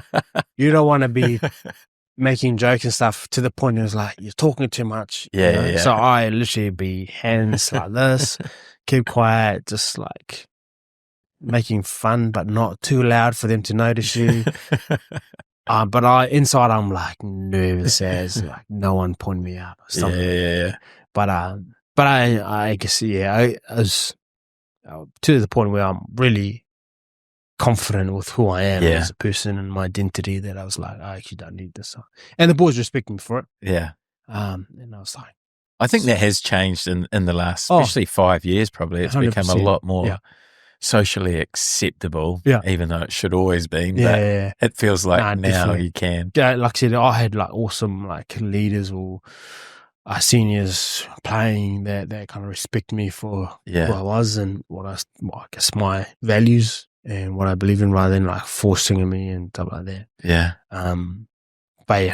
Speaker 2: you don't want to be making jokes and stuff to the point where it's like, you're talking too much.
Speaker 1: Yeah.
Speaker 2: So I literally be hands like this, keep quiet, just like making fun, but not too loud for them to notice you. But inside I'm like nervous as like no one point me out or something.
Speaker 1: Yeah.
Speaker 2: But I guess I was to the point where I'm really confident with who I am as a person and my identity, that I was like, I actually don't need this. And the boys respect me for it.
Speaker 1: Yeah.
Speaker 2: And I was like,
Speaker 1: I think that has changed in the last, especially 5 years, probably. It's
Speaker 2: 100%.
Speaker 1: become a lot more socially acceptable, even though it should always be. But it feels like now
Speaker 2: definitely.
Speaker 1: you can.
Speaker 2: Yeah, like I said, I had like awesome like leaders or seniors playing that kind of respect me for who I was and what I guess my values and what I believe in, rather than like forcing me and stuff like that.
Speaker 1: Yeah.
Speaker 2: But it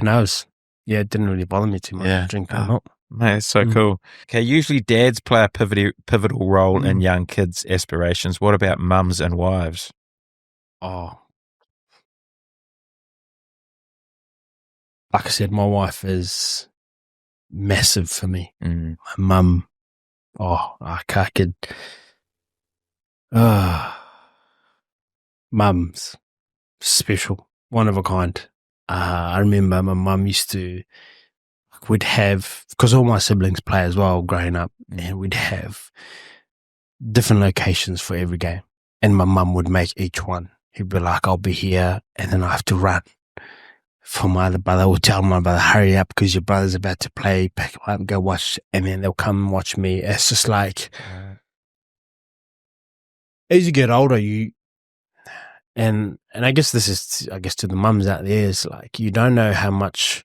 Speaker 2: didn't really bother me too much, drinking or not.
Speaker 1: Mate, it's so cool. Okay, usually dads play a pivotal role in young kids' aspirations. What about mums and wives?
Speaker 2: Oh, like I said, my wife is massive for me. My mum, I could Mums, special, one of a kind. I remember my mum used to, we'd have, because all my siblings play as well growing up, and we'd have different locations for every game. And my mum would make each one. He'd be like, I'll be here, and then I have to run for my other brother. Or tell my brother, hurry up because your brother's about to play, pick him up, go watch, and then they'll come and watch me. It's just like, as you get older, and I guess this is, to the mums out there, is like, you don't know how much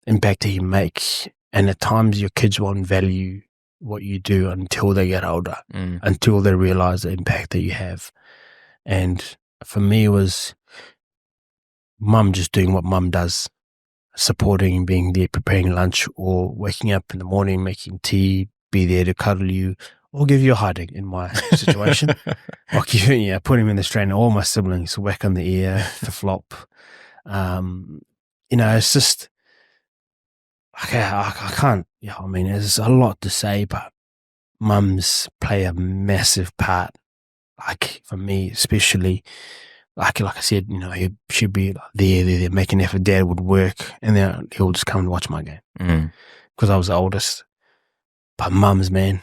Speaker 2: impact you make, and at times your kids won't value what you do until they get older, until they realize the impact that you have. And for me, it was mum just doing what mum does, supporting, being there, preparing lunch, or waking up in the morning, making tea, be there to cuddle you, or give you a hiding in my situation. Or put him in the strainer. All my siblings, whack on the ear, the flop. It's just, I can't, there's a lot to say, but mums play a massive part. Like, for me, especially, like I said, she'd be there, making effort. Dad would work, and then he'll just come and watch my game. Because I was the oldest. But mums, man,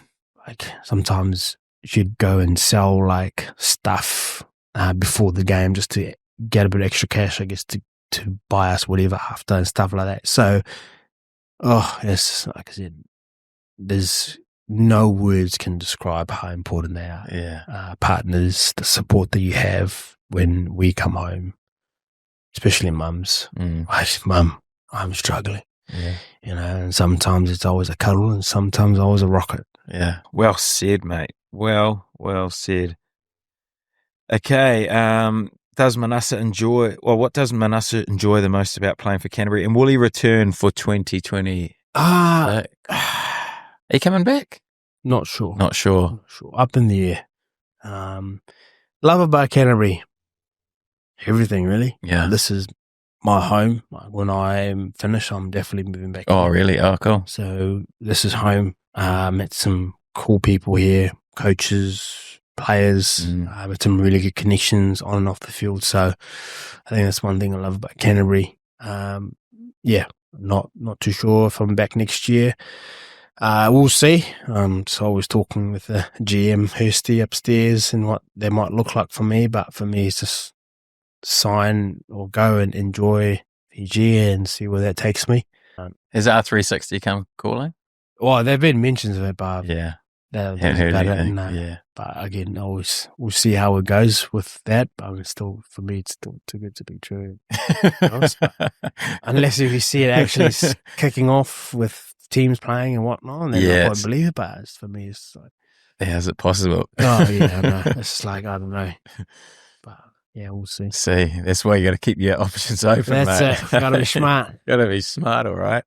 Speaker 2: like, sometimes she'd go and sell, like, stuff before the game just to get a bit of extra cash, I guess, to buy us whatever after and stuff like that. So, it's like I said, there's no words can describe how important they are.
Speaker 1: Yeah.
Speaker 2: Partners, the support that you have when we come home, especially mums. Mum, I'm struggling.
Speaker 1: Yeah.
Speaker 2: And sometimes it's always a cuddle, and sometimes always a rocket.
Speaker 1: Yeah. Well said, mate. Well said. Okay. What does Manasa enjoy the most about playing for Canterbury? And will he return for 2020? Are you coming back?
Speaker 2: Not sure. Up in the air. Love about Canterbury. Everything, really.
Speaker 1: Yeah.
Speaker 2: This is my home. When I am finished, I'm definitely moving back.
Speaker 1: Oh, really? Oh, cool.
Speaker 2: So this is home. Met some cool people here, coaches, players. Met some really good connections on and off the field. So I think that's one thing I love about Canterbury. Not too sure if I'm back next year. We'll see. So I was talking with the GM Hursty upstairs and what they might look like for me. But for me, it's just sign or go and enjoy Fiji and see where that takes me.
Speaker 1: Has R360 come calling?
Speaker 2: Well, there have been mentions of it, but
Speaker 1: yeah,
Speaker 2: haven't
Speaker 1: heard anything.
Speaker 2: No.
Speaker 1: Yeah,
Speaker 2: but again, we'll see how it goes with that. But it's still too good to be true. Unless if you see it actually kicking off with teams playing and whatnot, and then I quite believe it. But for me, it's like,
Speaker 1: is it possible?
Speaker 2: Oh yeah, no, it's like, I don't know, but yeah, we'll see.
Speaker 1: That's why you got to keep your options open.
Speaker 2: That's
Speaker 1: mate.
Speaker 2: Got to be smart.
Speaker 1: Got to be smart, all right.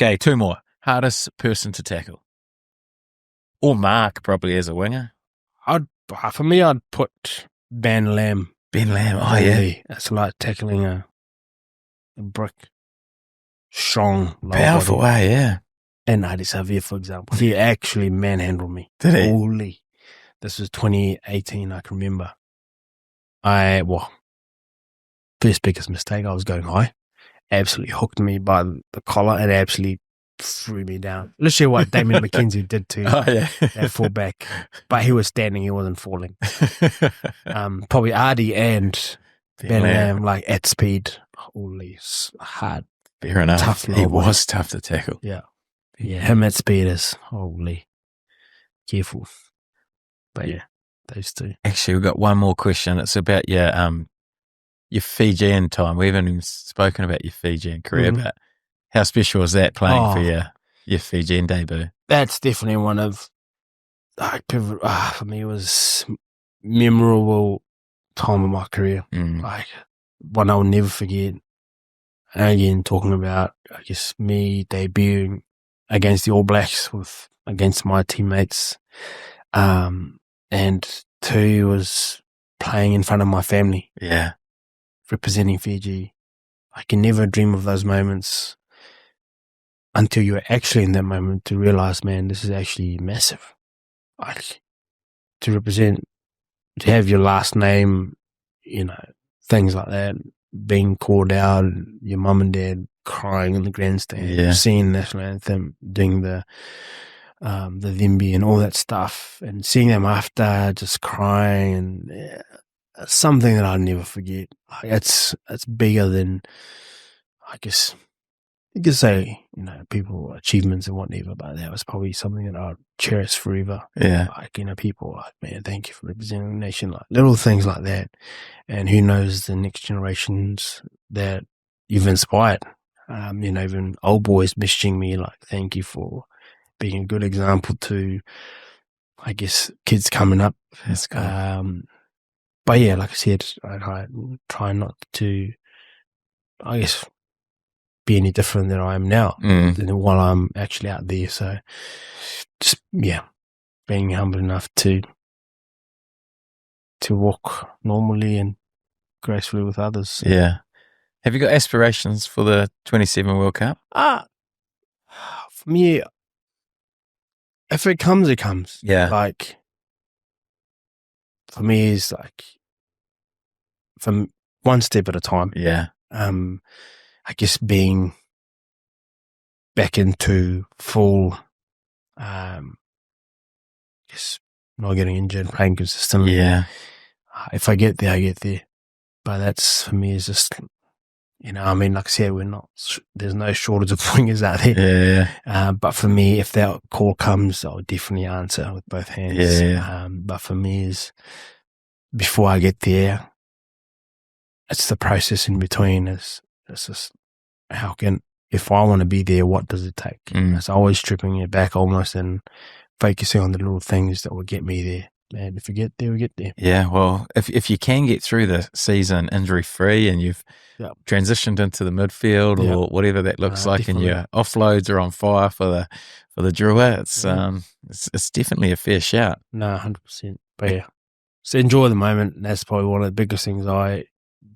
Speaker 1: Okay, two more. Hardest person to tackle, or Mark probably as a winger.
Speaker 2: For me, I'd put Ben Lamb.
Speaker 1: Ben Lamb. Oh yeah,
Speaker 2: it's like tackling a brick. Strong,
Speaker 1: powerful way, yeah.
Speaker 2: And Adi Xavier, for example, he actually manhandled me.
Speaker 1: Did he?
Speaker 2: Holy. This was 2018, I can remember. First biggest mistake, I was going high. Absolutely hooked me by the collar and absolutely threw me down. Literally what Damien McKenzie did to that fullback. But he was standing, he wasn't falling. Probably Adi and Ben Lamb, like at speed. Holy, hard.
Speaker 1: Fair enough.
Speaker 2: Tough
Speaker 1: he was tough to tackle.
Speaker 2: Yeah. Him at speed is holy. Careful. But yeah, those two.
Speaker 1: Actually, we've got one more question. It's about your Fijian time. We haven't even spoken about your Fijian career, but how special was that playing for your Fijian debut?
Speaker 2: That's definitely one of, for me, it was memorable time of my career. Like, one I'll never forget. Again, talking about, I guess, me debuting against the All Blacks against my teammates. And two was playing in front of my family.
Speaker 1: Yeah.
Speaker 2: Representing Fiji. I can never dream of those moments until you're actually in that moment to realize, man, this is actually massive. Like, to represent, to have your last name, things like that, being called out, your mum and dad crying in the grandstand, singing the national anthem, doing the Vimbi and all that stuff, and seeing them after just crying, and something that I'll never forget. It's bigger than, I guess you could say, people achievements and whatever, but that was probably something that I'll cherish forever.
Speaker 1: Yeah.
Speaker 2: People like, man, thank you for representing the nation, like little things like that. And who knows the next generations that you've inspired. Even old boys messaging me like, thank you for being a good example to, I guess, kids coming up.
Speaker 1: That's cool.
Speaker 2: But yeah, like I said, I try not to, I guess, be any different than I am now than while I'm actually out there. So just, being humble enough to walk normally and gracefully with others. So.
Speaker 1: Yeah. Have you got aspirations for the 27 World Cup?
Speaker 2: For me, if it comes, it comes.
Speaker 1: Yeah.
Speaker 2: Like, for me, it's like, from one step at a time.
Speaker 1: Yeah.
Speaker 2: I guess being back into full, just not getting injured, playing consistently.
Speaker 1: Yeah.
Speaker 2: If I get there, I get there. But that's, for me, is just, like I said, there's no shortage of wingers out there.
Speaker 1: Yeah.
Speaker 2: But for me, if that call comes, I'll definitely answer with both hands.
Speaker 1: Yeah.
Speaker 2: But for me, is before I get there, it's the process in between. It's just, if I want to be there, what does it take? It's always stripping it back almost and focusing on the little things that will get me there. And if we get there, we get there.
Speaker 1: Yeah, well, if you can get through the season injury-free and you've transitioned into the midfield or whatever that looks like,
Speaker 2: definitely.
Speaker 1: and your offloads are on fire for the Drua, it's definitely a fair shout.
Speaker 2: No, 100%. But yeah, so enjoy the moment. And that's probably one of the biggest things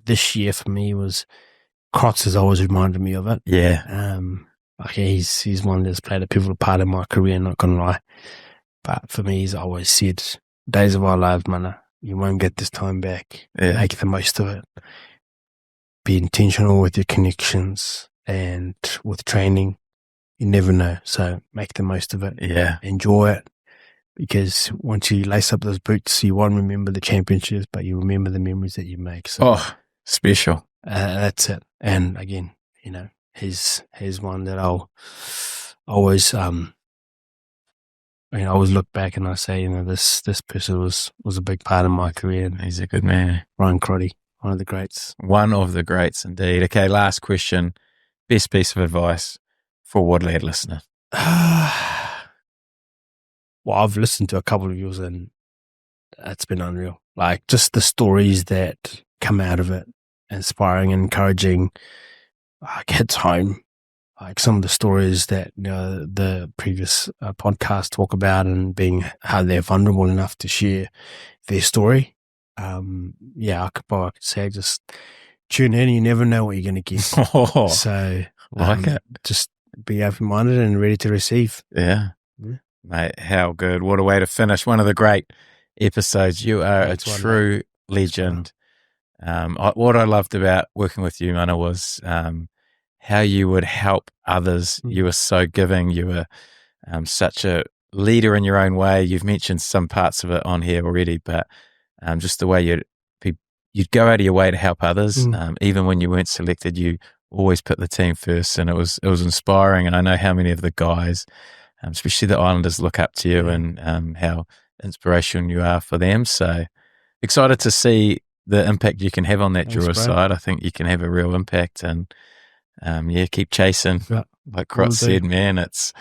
Speaker 2: this year for me was Crotts has always reminded me of it.
Speaker 1: Yeah.
Speaker 2: He's one that's played a pivotal part in my career, not gonna lie. But for me, he's always said, days of our lives, mana, you won't get this time back.
Speaker 1: Yeah.
Speaker 2: Make the most of it. Be intentional with your connections and with training. You never know. So make the most of it.
Speaker 1: Yeah.
Speaker 2: Enjoy it. Because once you lace up those boots, you won't remember the championships, but you remember the memories that you make. So,
Speaker 1: special.
Speaker 2: That's it. And again, he's one that I'll always, I always look back and I say, this person was a big part of my career. And
Speaker 1: he's a good man.
Speaker 2: Ryan Crotty, one of the greats.
Speaker 1: One of the greats indeed. Okay, last question. Best piece of advice for a Woodlad listener?
Speaker 2: Well, I've listened to a couple of yours and it's been unreal. Like, just the stories that come out of it, inspiring, encouraging, hits home. Like some of the stories that the previous podcast talk about, and being how they're vulnerable enough to share their story. I could say just tune in. You never know what you're going to get. So
Speaker 1: it.
Speaker 2: Just be open-minded and ready to receive.
Speaker 1: Yeah. Mate, how good. What a way to finish one of the great episodes. You are a true legend. What I loved about working with you, Mana, was how you would help others. You were so giving. You were such a leader in your own way. You've mentioned some parts of it on here already, but just the way you'd go out of your way to help others. Even when you weren't selected, you always put the team first, and it was inspiring. And I know how many of the guys, especially the Islanders, look up to you and how inspirational you are for them. So excited to see the impact you can have on that Drua side. I think you can have a real impact, and keep chasing. Like Crotts said, man, it's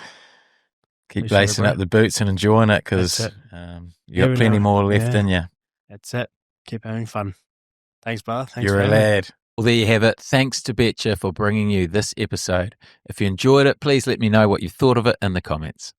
Speaker 1: keep lacing up the boots and enjoying it, because you got plenty more left in you.
Speaker 2: That's it. Keep having fun. Thanks, brother. Thanks.
Speaker 1: You're a lad. Well, there you have it. Thanks to Betcha for bringing you this episode. If you enjoyed it, please let me know what you thought of it in the comments.